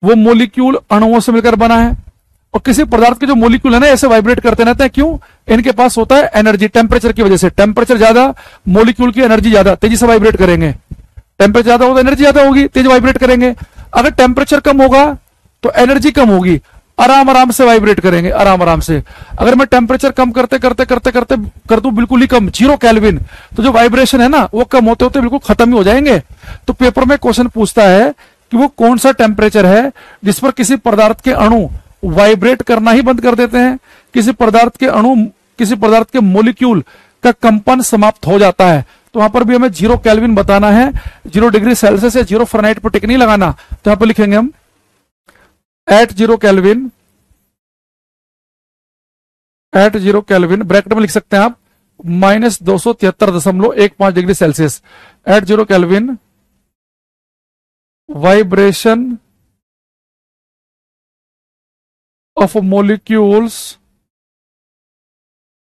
वो मोलिक्यूल अणुओं से मिलकर बना है, और किसी पदार्थ के जो मोलिक्यूल है ना, ऐसे वाइब्रेट करते रहते हैं। क्यों? इनके पास होता है एनर्जी, टेम्परेचर की वजह से। टेम्परेचर ज्यादा, मोलिक्यूल की एनर्जी ज्यादा, तेजी से वाइब्रेट करेंगे। टेम्परेचर ज्यादा होगा, एनर्जी ज्यादा होगी, तेज वाइब्रेट करेंगे। अगर टेम्परेचर कम होगा तो एनर्जी कम होगी, आराम आराम से वाइब्रेट करेंगे, आराम आराम से। अगर मैं टेम्परेचर कम करते करते करते करते कर दूं बिल्कुल ही कम, 0 केल्विन, तो जो वाइब्रेशन है ना वो कम होते होते बिल्कुल खत्म ही हो जाएंगे। तो पेपर में क्वेश्चन पूछता है कि वो कौन सा टेम्परेचर है जिस पर किसी पदार्थ के अणु वाइब्रेट करना ही बंद कर देते हैं, किसी पदार्थ के अणु, किसी पदार्थ के मोलिक्यूल का कंपन समाप्त हो जाता है। तो वहां पर भी हमें 0 केल्विन बताना है, 0 डिग्री सेल्सियस या 0 फ़ारेनहाइट पर टिक नहीं लगाना। तो यहां पर लिखेंगे हम at 0 Kelvin, at 0 Kelvin, bracket में लिख सकते हैं आप -273.15 degree Celsius. At 0 Kelvin vibration of molecules,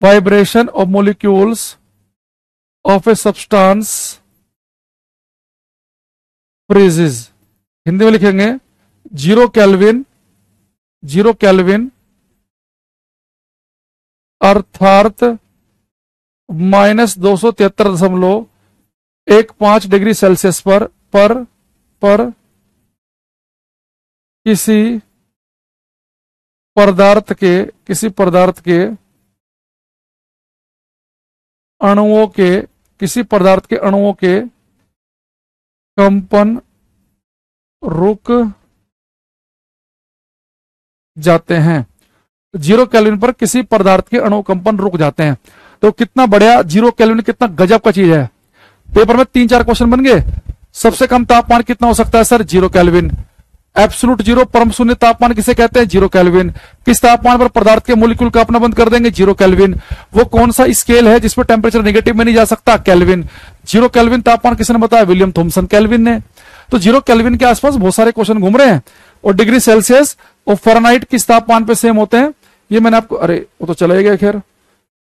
vibration of molecules of a substance freezes। Hindi में लिखेंगे 0 केल्विन, 0 केल्विन अर्थात -273.15 डिग्री सेल्सियस पर किसी पदार्थ के अणुओं के, किसी पदार्थ के अणुओं के कंपन रुक जाते हैं। 0 केल्विन पर किसी पदार्थ के अणु कंपन रुक जाते हैं। तो कितना बढ़िया 0 केल्विन, कितना गजब का चीज है। पेपर में 3-4 क्वेश्चन बन गए। सबसे कम तापमान कितना हो सकता है सर? 0 केल्विन। एब्सोल्यूट जीरो, परम शून्य तापमान किसे कहते हैं? 0 केल्विन। किस तापमान पर पदार्थ के मोलिक्यूल का अपना बंद कर देंगे? 0 केल्विन। वो कौन सा स्केल है जिसमें टेम्परेचर नेगेटिव में नहीं जा सकता? केल्विन। 0 केल्विन तापमान किसने बताया? विलियम थॉमसन केल्विन ने। तो 0 केल्विन के आसपास बहुत सारे क्वेश्चन घूम रहे हैं। और डिग्री सेल्सियस और फ़ारेनहाइट किस तापमान पे सेम होते हैं? ये मैंने आपको, अरे वो तो चला ही गया, खैर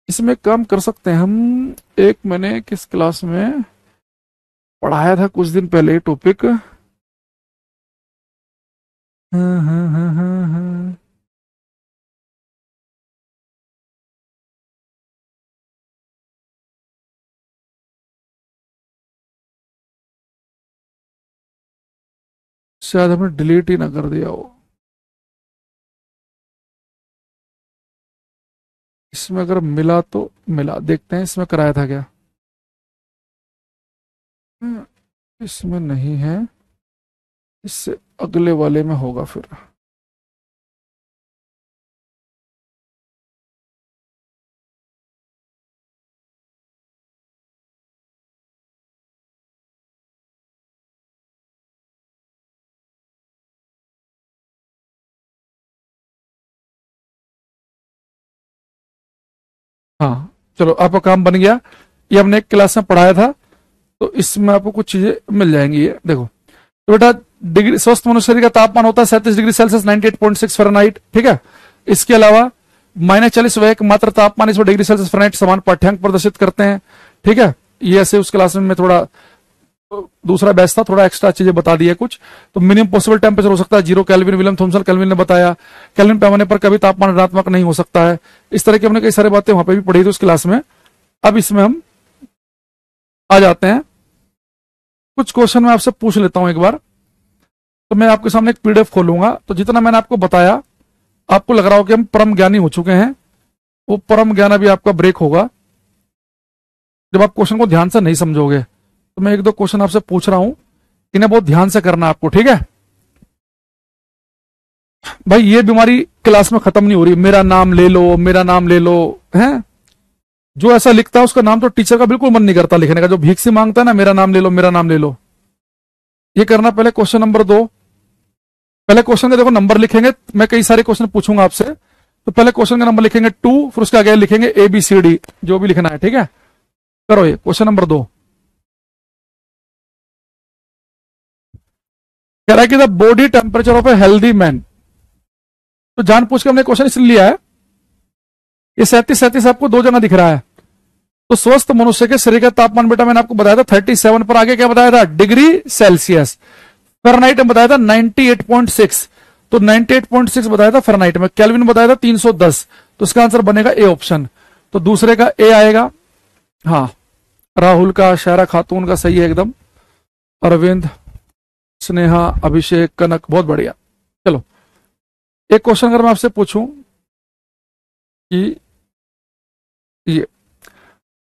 इसमें काम कर सकते हैं हम। एक मैंने किस क्लास में पढ़ाया था कुछ दिन पहले टॉपिक, हाँ। शायद हमने डिलीट ही ना कर दिया हो। इसमें अगर मिला तो मिला, देखते हैं इसमें कराया था क्या। इसमें नहीं है, इससे अगले वाले में होगा फिर। चलो आपका काम बन गया। ये हमने एक क्लास में पढ़ाया था, तो इसमें आपको कुछ चीजें मिल जाएंगी। ये देखो तो बेटा, डिग्री स्वस्थ मनुष्य शरीर का तापमान होता है 37 डिग्री सेल्सियस 98.6 फ़ारेनहाइट, ठीक है। इसके अलावा -40 वह एकमात्र तापमान इसमें डिग्री सेल्सियस फ़ारेनहाइट समान पाठ्यांक प्रदर्शित करते हैं, ठीक है। ये ऐसे उस क्लास में मैं थोड़ा दूसरा बैच था, थोड़ा एक्स्ट्रा चीजें बता दी है कुछ। तो मिनिमम पॉसिबल टेम्परेचर हो सकता है 0 केल्विन, विलियम थॉमसन केल्विन ने बताया। केल्विन पैमाने पर कभी तापमान ऋणात्मक नहीं हो सकता है। इस तरह की हमने कई सारी बातें वहां पे भी पढ़ी थी उस क्लास में। अब इसमें हम आ जाते हैं, कुछ क्वेश्चन मैं आपसे पूछ लेता हूं एक बार। तो मैं आपके सामने एक पीडीएफ खोलूंगा, तो जितना मैंने आपको बताया आपको लग रहा हो कि हम परम ज्ञानी हो चुके हैं, वो परम ज्ञान अभी आपका ब्रेक होगा जब आप क्वेश्चन को ध्यान से नहीं समझोगे। तो मैं एक दो क्वेश्चन आपसे पूछ रहा हूं, इन्हें बहुत ध्यान से करना आपको, ठीक है भाई। ये बीमारी क्लास में खत्म नहीं हो रही, मेरा नाम ले लो, मेरा नाम ले लो, हैं। जो ऐसा लिखता है उसका नाम तो टीचर का बिल्कुल मन नहीं करता लिखने का, जो भीख से मांगता है ना, मेरा नाम ले लो, मेरा नाम ले लो। ये करना पहले क्वेश्चन नंबर 2। पहले क्वेश्चन का देखो नंबर लिखेंगे, मैं कई सारे क्वेश्चन पूछूंगा आपसे, तो पहले क्वेश्चन का नंबर लिखेंगे 2, फिर उसके आगे लिखेंगे ABCD, जो भी लिखना है, ठीक है। करो ये क्वेश्चन नंबर 2। कह रहा है कि the body temperature of a healthy man. तो जान पूछ के हमने क्वेश्चन इसलिए लिया है, ये 37 आपको दो जगह दिख रहा है। तो स्वस्थ मनुष्य के शरीर का तापमान बेटा मैंने आपको बताया था 37 पर, आगे क्या बताया था डिग्री सेल्सियस। फ़ारेनहाइट में बताया था 98.6, तो 98.6 बताया था फ़ारेनहाइट में। केल्विन बताया था 310, तो इसका आंसर बनेगा ए ऑप्शन। तो दूसरे का ए आएगा। हाँ, राहुल का, शायरा खातून का सही है एकदम, अरविंद, स्नेहा, अभिषेक, कनक, बहुत बढ़िया। चलो एक क्वेश्चन अगर मैं आपसे पूछूं कि ये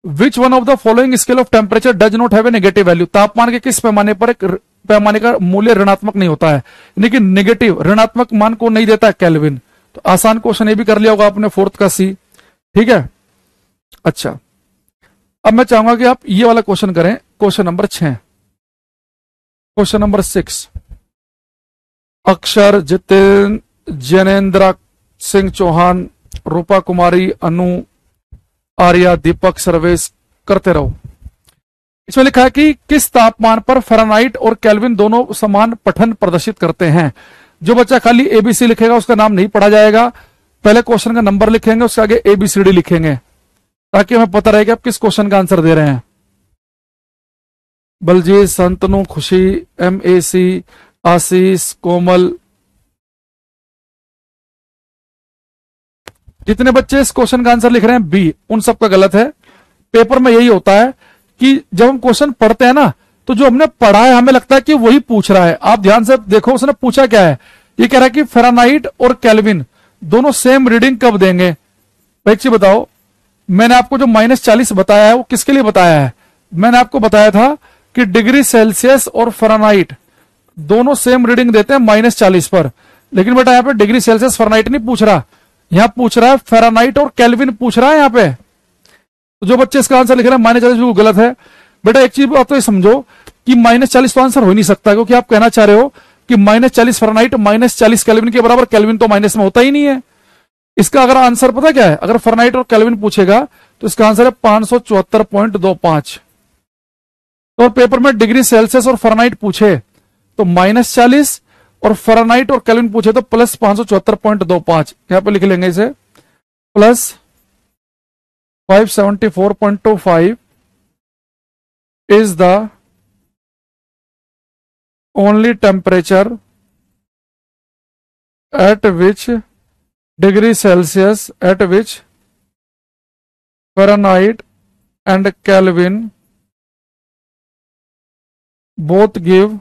which one of the following scale of temperature does not have a negative value. तापमान के किस पैमाने पर एक पैमाने का मूल्य ऋणात्मक नहीं होता है, यानी कि नेगेटिव ऋणात्मक मान को नहीं देता है केल्विन। तो आसान क्वेश्चन ये भी कर लिया होगा आपने, 4th का सी, ठीक है। अच्छा, अब मैं चाहूंगा कि आप ये वाला क्वेश्चन करें, क्वेश्चन नंबर 6। क्वेश्चन नंबर 6, अक्षर, जितेन, जैनेन्द्र सिंह चौहान, रूपा कुमारी, अनु, आर्या, दीपक, सर्वेश, करते रहो। इसमें लिखा है कि किस तापमान पर फ़ारेनहाइट और केल्विन दोनों समान पठन प्रदर्शित करते हैं। जो बच्चा खाली ABC लिखेगा उसका नाम नहीं पढ़ा जाएगा, पहले क्वेश्चन का नंबर लिखेंगे, उसके आगे ABCD लिखेंगे, ताकि हमें पता रहे कि आप किस क्वेश्चन का आंसर दे रहे हैं। बलजीत, संतनु, खुशी, MAC, आशीष, कोमल, जितने बच्चे इस क्वेश्चन का आंसर लिख रहे हैं B, उन सबका गलत है। पेपर में यही होता है कि जब हम क्वेश्चन पढ़ते हैं ना, तो जो हमने पढ़ा है हमें लगता है कि वही पूछ रहा है। आप ध्यान से देखो उसने पूछा क्या है। ये कह रहा है कि फ़ारेनहाइट और केल्विन दोनों सेम रीडिंग कब देंगे। एक चीज बताओ, मैंने आपको जो -40 बताया है वो किसके लिए बताया है। मैंने आपको बताया था कि डिग्री सेल्सियस और फ़ारेनहाइट दोनों सेम रीडिंग देते हैं -40 पर, लेकिन बेटा यहाँ पे डिग्री सेल्सियस फ़ारेनहाइट नहीं पूछ रहा, यहां पूछ रहा है फ़ारेनहाइट और केल्विन पूछ रहा है यहाँ पे। तो जो बच्चे इसका आंसर लिख रहे हैं -40 बिल्कुल गलत है। बेटा एक चीज आप तो ये समझो कि -40 तो आंसर हो ही नहीं सकता, क्योंकि आप कहना चाह रहे हो कि -40 फ़ारेनहाइट -40 केल्विन के बराबर, केल्विन तो माइनस में होता ही नहीं है। इसका अगर आंसर पता क्या है, अगर फ़ारेनहाइट और केल्विन पूछेगा तो इसका आंसर है 574.25। तो पेपर में डिग्री सेल्सियस और फ़ारेनहाइट पूछे तो -40, और फ़ारेनहाइट और केल्विन पूछे तो प्लस 574.25। यहां पे लिख लेंगे इसे, plus 574.25 is the only temperature at which degree Celsius, at which Fahrenheit and Kelvin both give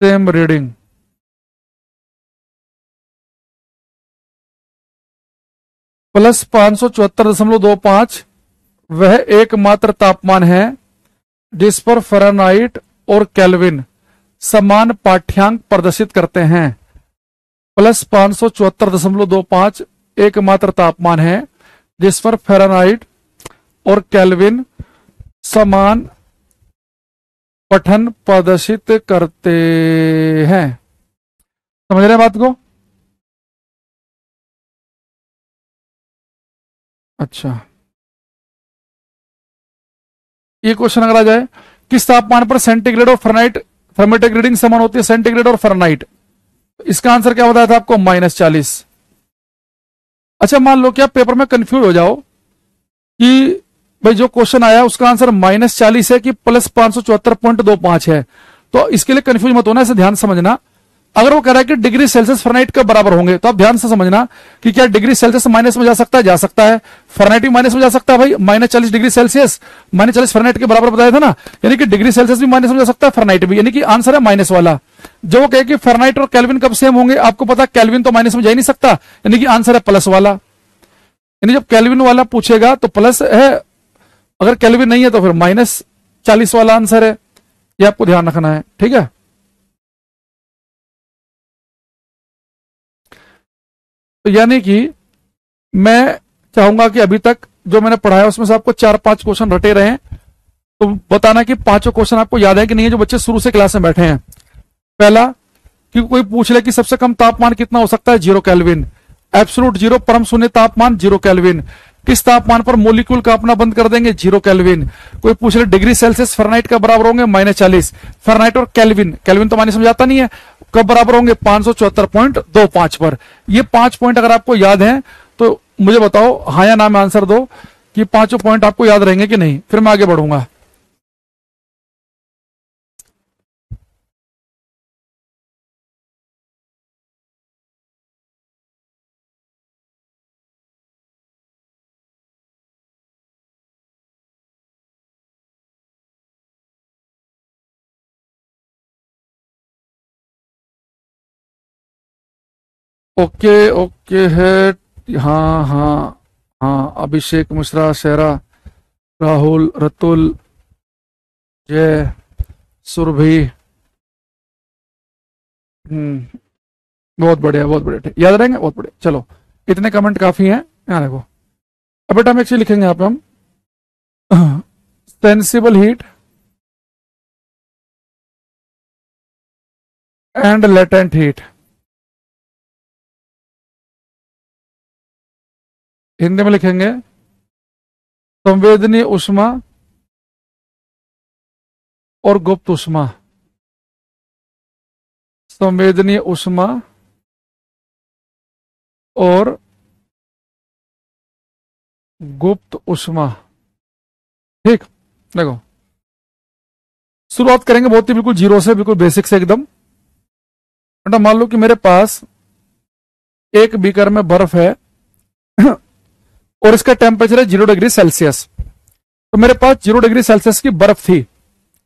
same reading. Plus 574.25 वह एकमात्र तापमान है जिस पर फ़ारेनहाइट और केल्विन समान पाठ्यांक प्रदर्शित करते हैं। प्लस 574.25 एकमात्र तापमान है जिस पर फ़ारेनहाइट और केल्विन समान पठन प्रदर्शित करते हैं। समझ रहे हैं बात को? अच्छा, ये क्वेश्चन अगर आ जाए, किस तापमान पर सेंटीग्रेड और फ़ारेनहाइट थर्मेटिक रीडिंग समान होती है, सेंटीग्रेड और फ़ारेनहाइट? इसका आंसर क्या बताया था आपको? -40। अच्छा, मान लो कि आप पेपर में कंफ्यूज हो जाओ कि भाई जो क्वेश्चन आया उसका आंसर -40 है कि +574.25 है, तो इसके लिए कंफ्यूज मत होना, इसे ध्यान समझना। अगर वो कह रहा है कि डिग्री सेल्सियस फ़ारेनहाइट के बराबर होंगे, तो आप ध्यान से समझना कि क्या डिग्री सेल्सियस माइनस में जा सकता है? जा सकता है। फ़ारेनहाइट भी माइनस में जा सकता है भाई, -40 डिग्री सेल्सियस -40 फ़ारेनहाइट के बराबर बताया था ना, यानी कि डिग्री सेल्सियस भी माइनस में जा सकता है, फ़ारेनहाइट भी, यानी कि आंसर है माइनस वाला। जो वो कहे कि फ़ारेनहाइट और केल्विन कब सेम होंगे, आपको पता केल्विन तो माइनस में जा ही नहीं सकता, यानी कि आंसर है प्लस वाला। यानी जब केल्विन वाला पूछेगा तो प्लस है, अगर केल्विन नहीं है तो फिर -40 वाला आंसर है। ये आपको ध्यान रखना है, ठीक है। तो यानी कि मैं चाहूंगा कि अभी तक जो मैंने पढ़ाया उसमें से आपको 4-5 क्वेश्चन रटे रहे हैं, तो बताना कि पांचों क्वेश्चन आपको याद है कि नहीं है, जो बच्चे शुरू से क्लास में बैठे हैं। पहला, कि कोई पूछ ले कि सबसे कम तापमान कितना हो सकता है, 0 केल्विन। एब्सोल्यूट 0 परम शून्य तापमान 0 केल्विन। किस तापमान पर मोलिक्यूल कांपना बंद कर देंगे, 0 केल्विन। कोई पूछ ले डिग्री सेल्सियस फ़ारेनहाइट का बराबर होंगे -40। फ़ारेनहाइट और केल्विन, केल्विन तो माइनस में जाता नहीं है, कब बराबर होंगे, 574.25 पर। ये 5 पॉइंट अगर आपको याद हैं तो मुझे बताओ, हाँ या ना में आंसर दो कि पांचों पॉइंट आपको याद रहेंगे कि नहीं, फिर मैं आगे बढ़ूंगा। ओके ओके है, हाँ हाँ हाँ, अभिषेक मिश्रा, शेरा, राहुल, रतुल, जय, सुरभि, बहुत बढ़िया बहुत बढ़िया, ठीक, याद रहेंगे, बहुत बढ़िया। चलो, इतने कमेंट काफी हैं। यहाँ देखो, अब बेटा हम एक चीज लिखेंगे यहाँ पे, हम sensible heat and latent heat, Hindi में लिखेंगे संवेदनीय ऊष्मा और गुप्त ऊष्मा। संवेदनीय ऊष्मा और गुप्त ऊष्मा, ठीक। देखो, शुरुआत करेंगे बहुत ही बिल्कुल जीरो से, बिल्कुल बेसिक से एकदम। बेटा मान लो कि मेरे पास एक बीकर में बर्फ है और इसका टेम्परेचर है 0 डिग्री सेल्सियस। तो मेरे पास 0 डिग्री सेल्सियस की बर्फ थी।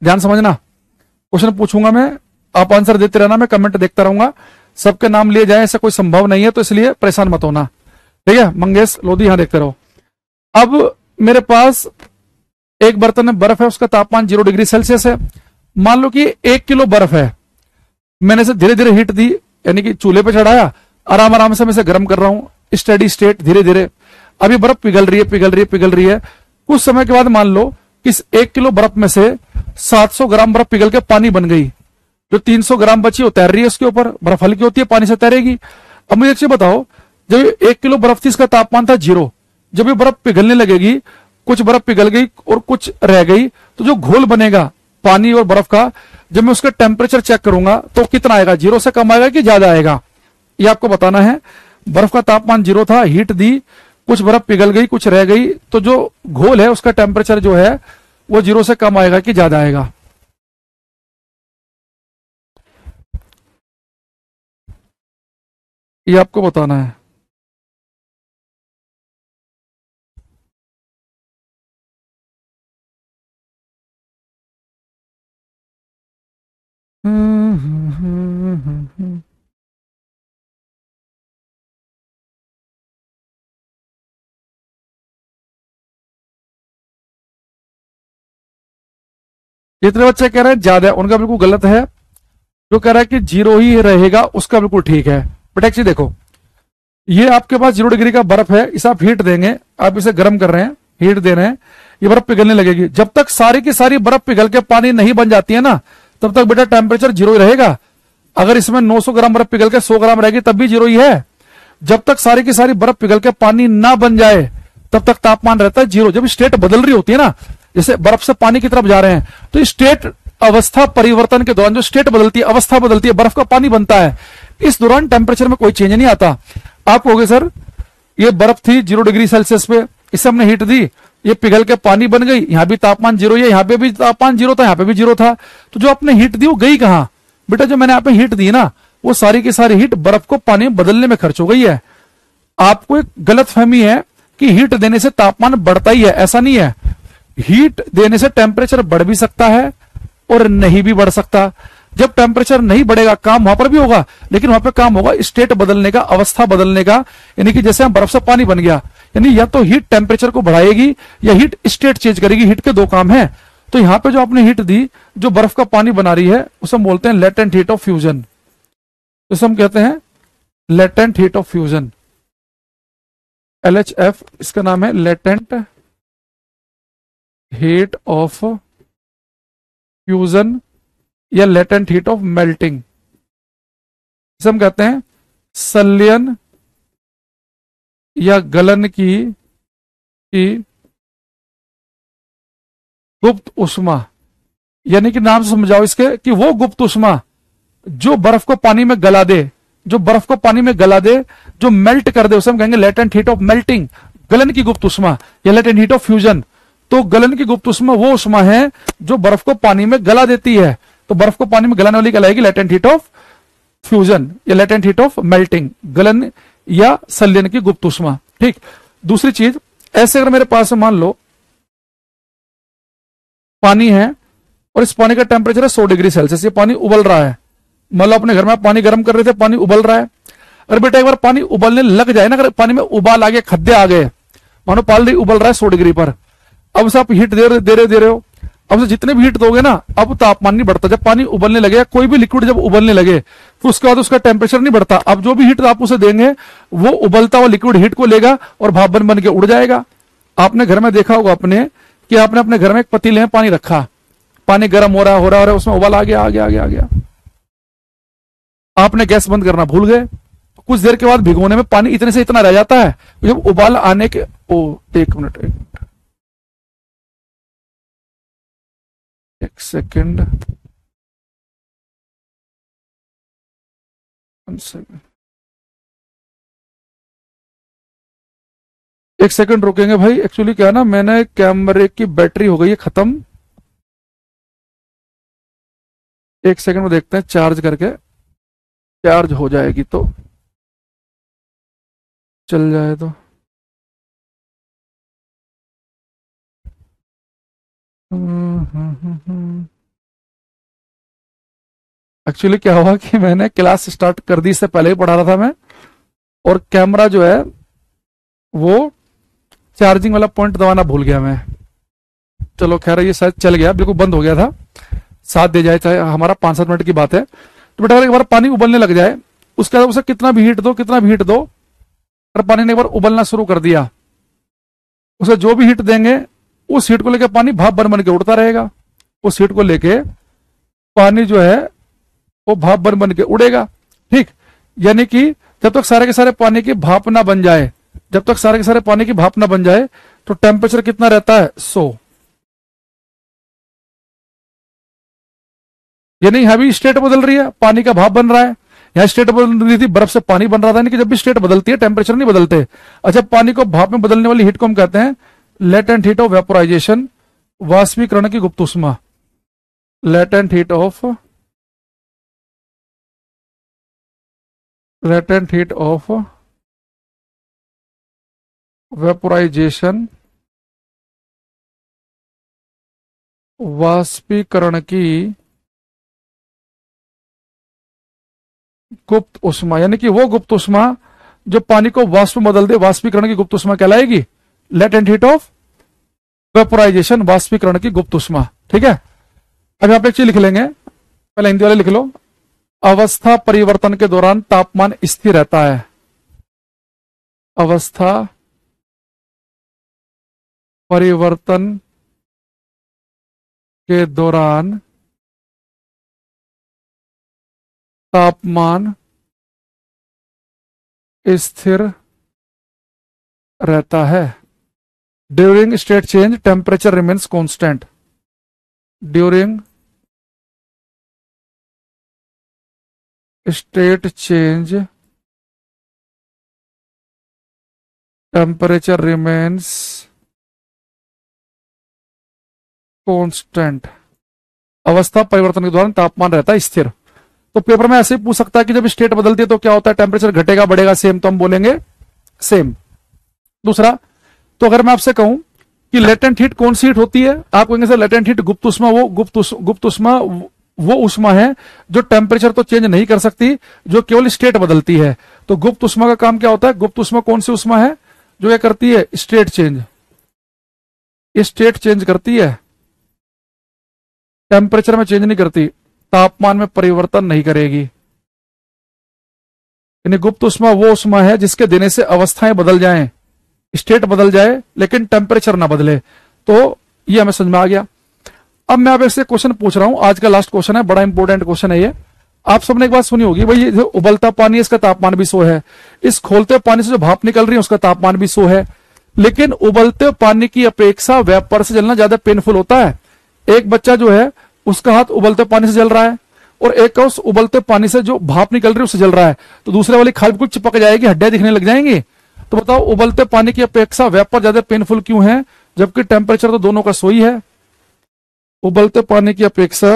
ध्यान समझना, क्वेश्चन पूछूंगा मैं, आप आंसर देते रहना, मैं कमेंट देखता रहूंगा। सबके नाम लिए जाए ऐसा कोई संभव नहीं है, तो इसलिए परेशान मत होना, ठीक है। मंगेश लोधी, यहां देखते रहो। अब मेरे पास एक बर्तन में बर्फ है, उसका तापमान 0 डिग्री सेल्सियस है। मान लो कि 1 किलो बर्फ है, मैंने इसे धीरे धीरे हीट दी, यानी कि चूल्हे पे चढ़ाया, आराम आराम से मैं इसे गर्म कर रहा हूं, स्टेडी स्टेट, धीरे धीरे। अभी बर्फ पिघल रही है, पिघल रही है, पिघल रही है। कुछ समय के बाद मान लो कि इस 1 किलो बर्फ में से 700 ग्राम बर्फ पिघल के पानी बन गई। जो 300 ग्राम बची वो तैर रही है उसके ऊपर, बर्फ हल्की होती है, पानी से तैरेगी। अब मुझे एक चीज बताओ, जब 1 किलो बर्फ थी, इसका तापमान था 0, जब ये बर्फ पिघलने लगेगी, कुछ बर्फ पिघल गई और कुछ रह गई, तो जो घोल बनेगा पानी और बर्फ का, जब मैं उसका टेम्परेचर चेक करूंगा तो कितना आएगा, 0 से कम आएगा कि ज्यादा आएगा, ये आपको बताना है। बर्फ का तापमान 0 था, हीट दी, कुछ बर्फ पिघल गई, कुछ रह गई, तो जो घोल है उसका टेम्परेचर जो है वो 0 से कम आएगा कि ज्यादा आएगा। ये आपको बताना है। जितने बच्चे कह रहे हैं ज्यादा, उनका बिल्कुल गलत है। जो कह रहा है कि 0 ही रहेगा उसका बिल्कुल ठीक है। बट एक्चुअली देखो, ये आपके पास 0 डिग्री का बर्फ है, इसे आप हीट देंगे, आप इसे गर्म कर रहे हैं, हीट दे रहे हैं, ये बर्फ पिघलने लगेगी। जब तक सारी की सारी बर्फ पिघल के पानी नहीं बन जाती है ना, तब तक बेटा टेम्परेचर 0 ही रहेगा। अगर इसमें 900 ग्राम बर्फ पिघल के 100 ग्राम रहेगी तब भी 0 ही है। जब तक सारी की सारी बर्फ पिघल के पानी ना बन जाए तब तक तापमान रहता है 0। जब स्टेट बदल रही होती है ना, जैसे बर्फ से पानी की तरफ जा रहे हैं, तो स्टेट अवस्था परिवर्तन के दौरान जो स्टेट बदलती है, अवस्था बदलती है, बर्फ का पानी बनता है, इस दौरान टेम्परेचर में कोई चेंज नहीं आता। आप कहोगे सर ये बर्फ थी 0 डिग्री सेल्सियस पे, इसे हमने हीट दी, ये पिघल के पानी बन गई, यहां भी तापमान 0 है, यहां पे भी तापमान 0 था, यहां पे भी 0 था, तो जो आपने हीट दी वो गई कहां? बेटा जो मैंने यहाँ पे हीट दी ना, वो सारी की सारी हीट बर्फ को पानी में बदलने में खर्च हो गई है। आपको एक गलत फहमी है कि हीट देने से तापमान बढ़ता ही है, ऐसा नहीं है। हीट देने से टेम्परेचर बढ़ भी सकता है और नहीं भी बढ़ सकता। जब टेम्परेचर नहीं बढ़ेगा काम वहां पर भी होगा, लेकिन वहां पर काम होगा स्टेट बदलने का, अवस्था बदलने का, यानी कि जैसे हम बर्फ से पानी बन गया, यानी या तो हीट टेम्परेचर को बढ़ाएगी या हीट स्टेट चेंज करेगी। हीट के दो काम है। तो यहां पे जो आपने हीट दी, जो बर्फ का पानी बना रही है, उसे हम बोलते हैं लेटेंट हीट ऑफ फ्यूजन। इसे हम कहते हैं latent heat of fusion, LHF इसका नाम है, लेटेंट हीट ऑफ फ्यूजन या लेटेंट हीट ऑफ मेल्टिंग। इसे हम कहते हैं संलयन या गलन की गुप्त उष्मा, यानी कि नाम से समझाओ इसके कि वो गुप्त उष्मा जो बर्फ को पानी में गला दे, जो बर्फ को पानी में गला दे, जो मेल्ट कर दे, उसे हम कहेंगे लेटेंट हीट ऑफ मेल्टिंग, गलन की गुप्त उष्मा या लेटेंट हीट ऑफ फ्यूजन। तो गलन की गुप्त उष्मा वो उष्मा है जो बर्फ को पानी में गला देती है, तो बर्फ को पानी में गलाने वाली कहलाएगी लेटेंट हीट ऑफ फ्यूजन या लेटेंट हीट ऑफ मेल्टिंग, गलन या संलयन की गुप्त उष्मा। ठीक। दूसरी चीज, ऐसे अगर मेरे पास मान लो पानी है और इस पानी का टेम्परेचर है 100 डिग्री सेल्सियस, ये पानी उबल रहा है। मान लो अपने घर में आप पानी गर्म कर रहे थे, पानी उबल रहा है। अगर बेटा एक बार पानी उबलने लग जाए ना, अगर पानी में उबाल आ गए, खद्दे आ गए, मानो पानी उबल रहा है 100 डिग्री पर, अब से आप हीट दे रहे हो, अब से जितने भी हीट दोगे ना, अब तापमान नहीं बढ़ता। जब पानी उबलने लगे, कोई भी लिक्विड जब उबलने लगे, फिर उसके बाद उसका टेम्परेचर नहीं बढ़ता। अब जो भी हीट आप उसे देंगे, वो उबलता हुआ लिक्विड हीट को लेगा और भाप बन के उड़ जाएगा। आपने घर में देखा होगा अपने कि आपने अपने घर में एक पतीले में पानी रखा, पानी गर्म हो रहा है, उसमें उबाल आ गया, आपने गैस बंद करना भूल गए, कुछ देर के बाद भिगोने में पानी इतने से इतना रह जाता है। जब उबाल आने के एक मिनट एक सेकंड, एक सेकंड रुकेंगे भाई। एक्चुअली क्या है ना, मैंने कैमरे की बैटरी हो गई है खत्म। एक सेकंड में देखते हैं चार्ज करके, चार्ज हो जाएगी तो चल जाए तो। एक्चुअली क्या हुआ कि मैंने क्लास स्टार्ट कर दी, इससे पहले ही पढ़ा रहा था मैं, और कैमरा जो है वो चार्जिंग वाला पॉइंट दबाना भूल गया मैं। चलो खैर, ये शायद चल गया, बिल्कुल बंद हो गया था। साथ दे जाए, चाहे हमारा 5-7 मिनट की बात है। तो बेटा अगर एक बार पानी उबलने लग जाए, उसके बाद उसे कितना भी हीट दो, अगर पानी ने एक बार उबलना शुरू कर दिया, उसे जो भी हीट देंगे, उस हीट को लेकर पानी भाप बन के उड़ता रहेगा। उस हीट को लेके पानी जो है वो भाप बन के उड़ेगा। ठीक। यानी कि जब तक सारे के सारे पानी की भाप ना बन जाए, तो टेम्परेचर कितना रहता है? 100। यानी यहां भी स्टेट बदल रही है, पानी का भाप बन रहा है। यहां स्टेट बदल रही थी, बर्फ से पानी बन रहा था। यानी कि जब भी स्टेट बदलती है, टेम्परेचर नहीं बदलते। अच्छा, पानी को भाप में बदलने वाली हीट को हम कहते हैं लेटेंट हीट ऑफ वेपोराइजेशन, वाष्पीकरण की गुप्त उष्मा। लेटेंट हीट ऑफ वेपोराइजेशन, वाष्पीकरण की गुप्त उष्मा। यानी कि वो गुप्त उष्मा जो पानी को वाष्प में बदल दे, वाष्पीकरण की गुप्त उष्मा कहलाएगी लेटेंट हीट ऑफ वेपोराइजेशन, वाष्पीकरण की गुप्त उष्मा। ठीक है। अभी आप एक चीज लिख लेंगे, पहले हिंदी वाले लिख लो। अवस्था परिवर्तन के दौरान तापमान स्थिर रहता है। अवस्था परिवर्तन के दौरान तापमान स्थिर रहता है। During state change temperature remains constant, during state change temperature remains constant, अवस्था परिवर्तन के दौरान तापमान रहता है स्थिर। तो पेपर में ऐसे ही पूछ सकता है कि जब स्टेट बदलती है तो क्या होता है, टेम्परेचर घटेगा बढ़ेगा सेम, तो हम बोलेंगे सेम। दूसरा, तो अगर मैं आपसे कहूं कि लेटेंट हीट कौन सी हीट होती है, आप कहेंगे सर लेटेंट हीट गुप्त उष्मा, वो गुप्त उष्मा वो उष्मा है जो टेम्परेचर तो चेंज नहीं कर सकती, जो केवल स्टेट बदलती है। तो गुप्त उष्मा का काम क्या होता है, गुप्त उष्मा कौन सी उष्मा है जो ये करती है स्टेट चेंज, स्टेट चेंज करती है, टेम्परेचर में चेंज नहीं करती, तापमान में परिवर्तन नहीं करेगी। यानी गुप्त उष्मा वो उष्मा है जिसके देने से अवस्थाएं बदल जाएं, स्टेट बदल जाए लेकिन टेम्परेचर ना बदले। तो ये हमें समझ में आ गया। अब मैं आपसे क्वेश्चन पूछ रहा हूं, आज का लास्ट क्वेश्चन है, बड़ा इंपॉर्टेंट क्वेश्चन है ये। आप सबने एक बात सुनी होगी भाई, ये जो उबलता पानी है इसका तापमान भी 100 है, इस खोलते पानी से जो भाप निकल रही है उसका तापमान भी 100 है, लेकिन उबलते पानी की अपेक्षा वेपर से जलना ज्यादा पेनफुल होता है। एक बच्चा जो है उसका हाथ उबलते पानी से जल रहा है और एक का उस उबलते पानी से जो भाप निकल रही है उससे जल रहा है, तो दूसरे वाली खाल बिल्कुल चिपक जाएगी, हड्डियां दिखने लग जाएंगी। तो बताओ उबलते पानी की अपेक्षा वेपर ज्यादा पेनफुल क्यों है, जबकि टेम्परेचर तो दोनों का 100 ही है। उबलते पानी की अपेक्षा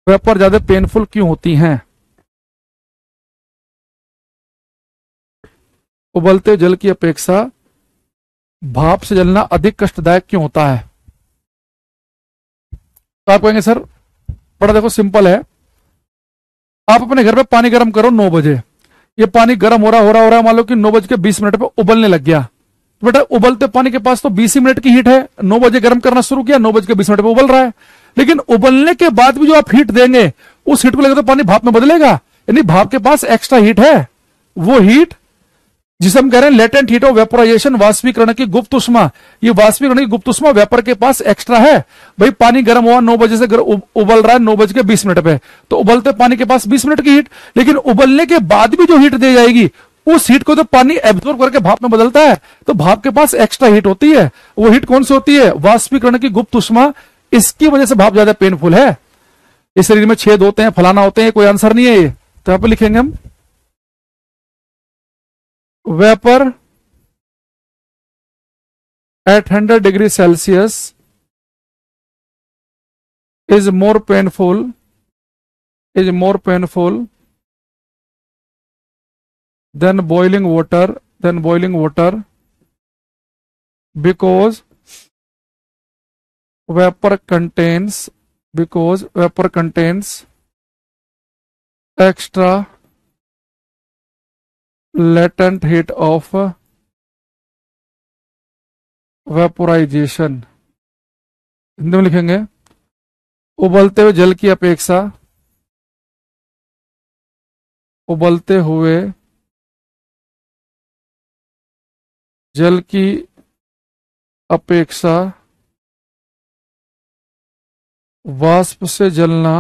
वेपर ज्यादा पेनफुल क्यों होती हैं, उबलते जल की अपेक्षा भाप से जलना अधिक कष्टदायक क्यों होता है। तो आप कहेंगे सर बड़ा देखो सिंपल है, आप अपने घर पे पानी गर्म करो 9 बजे, ये पानी गर्म हो रहा मान लो कि 9:20 पे उबलने लग गया, तो बेटा उबलते पानी के पास तो 20 ही मिनट की हीट है, 9 बजे गर्म करना शुरू किया 9:20 पे उबल रहा है, लेकिन उबलने के बाद भी जो आप हीट देंगे उस हीट को लेकर तो पानी भाप में बदलेगा, यानी भाप के पास एक्स्ट्रा हीट है, वो हीट जिसे हम कह रहे हैं लेटेंट हीट ऑफ वेपोराइजेशन, वाष्पीकरण की गुप्त उष्मा, ये वाष्पीकरण की गुप्त उष्मा वेपर के पास एक्स्ट्रा है। भाई पानी गर्म हुआ 9 बजे से उबल रहा है 9:20 पे, तो उबलते पानी के पास 20 मिनट की हीट, लेकिन उबलने के बाद भी जो हीट दी जाएगी उस हीट को तो पानी एब्जॉर्ब करके भाप में बदलता है, तो भाप के पास एक्स्ट्रा हीट होती है। वो हीट कौन सी होती है, वाष्पीकरण की गुप्त उष्मा, इसकी वजह से भाप ज्यादा पेनफुल है। इस शरीर में छेद होते हैं, फलाना होते हैं, कोई आंसर नहीं है ये, तो यहां पर लिखेंगे हम vapour at 100 degree Celsius is more painful than boiling water because vapor contains extra latent heat of vaporisation. Hindi में लिखेंगे उबलते हुए जल की अपेक्षा वाष्प से जलना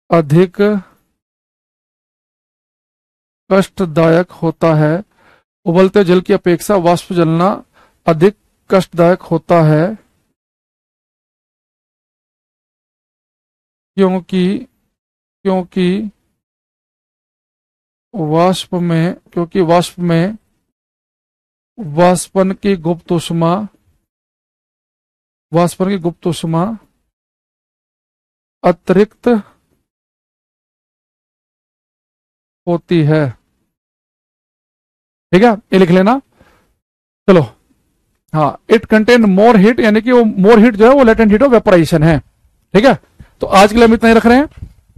अधिक कष्टदायक होता है। उबलते जल की अपेक्षा वाष्प जलना अधिक कष्टदायक होता है क्योंकि वाष्प में वाष्पन की गुप्त उष्मा अतिरिक्त होती है। ठीक है, ये लिख लेना। चलो हाँ, इट कंटेन मोर हीट, यानी कि वो मोर हीट जो है वो लेटेंट हीट ऑफ वेपोराइजेशन है। ठीक है, तो आज के लिए हम इतना ही रख रहे हैं,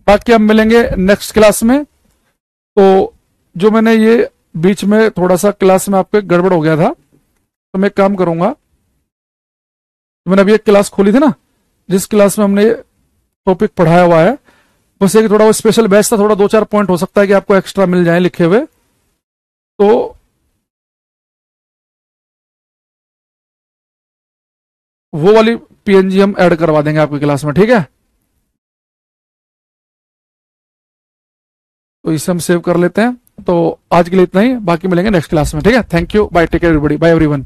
बाकी हम मिलेंगे नेक्स्ट क्लास में। तो जो मैंने ये बीच में थोड़ा सा क्लास में आपके गड़बड़ हो गया था, तो मैं एक काम करूंगा, तो मैंने अभी एक क्लास खोली थी ना जिस क्लास में हमने टॉपिक पढ़ाया हुआ है, बस एक थोड़ा वो स्पेशल बैच था, थोड़ा 2-4 पॉइंट हो सकता है कि आपको एक्स्ट्रा मिल जाए लिखे हुए, तो वो वाली पीएनजी हम ऐड करवा देंगे आपकी क्लास में। ठीक है, तो इसे हम सेव कर लेते हैं। तो आज के लिए इतना ही, बाकी मिलेंगे नेक्स्ट क्लास में, ठीक है। Thank you, bye, take care everybody, bye everyone.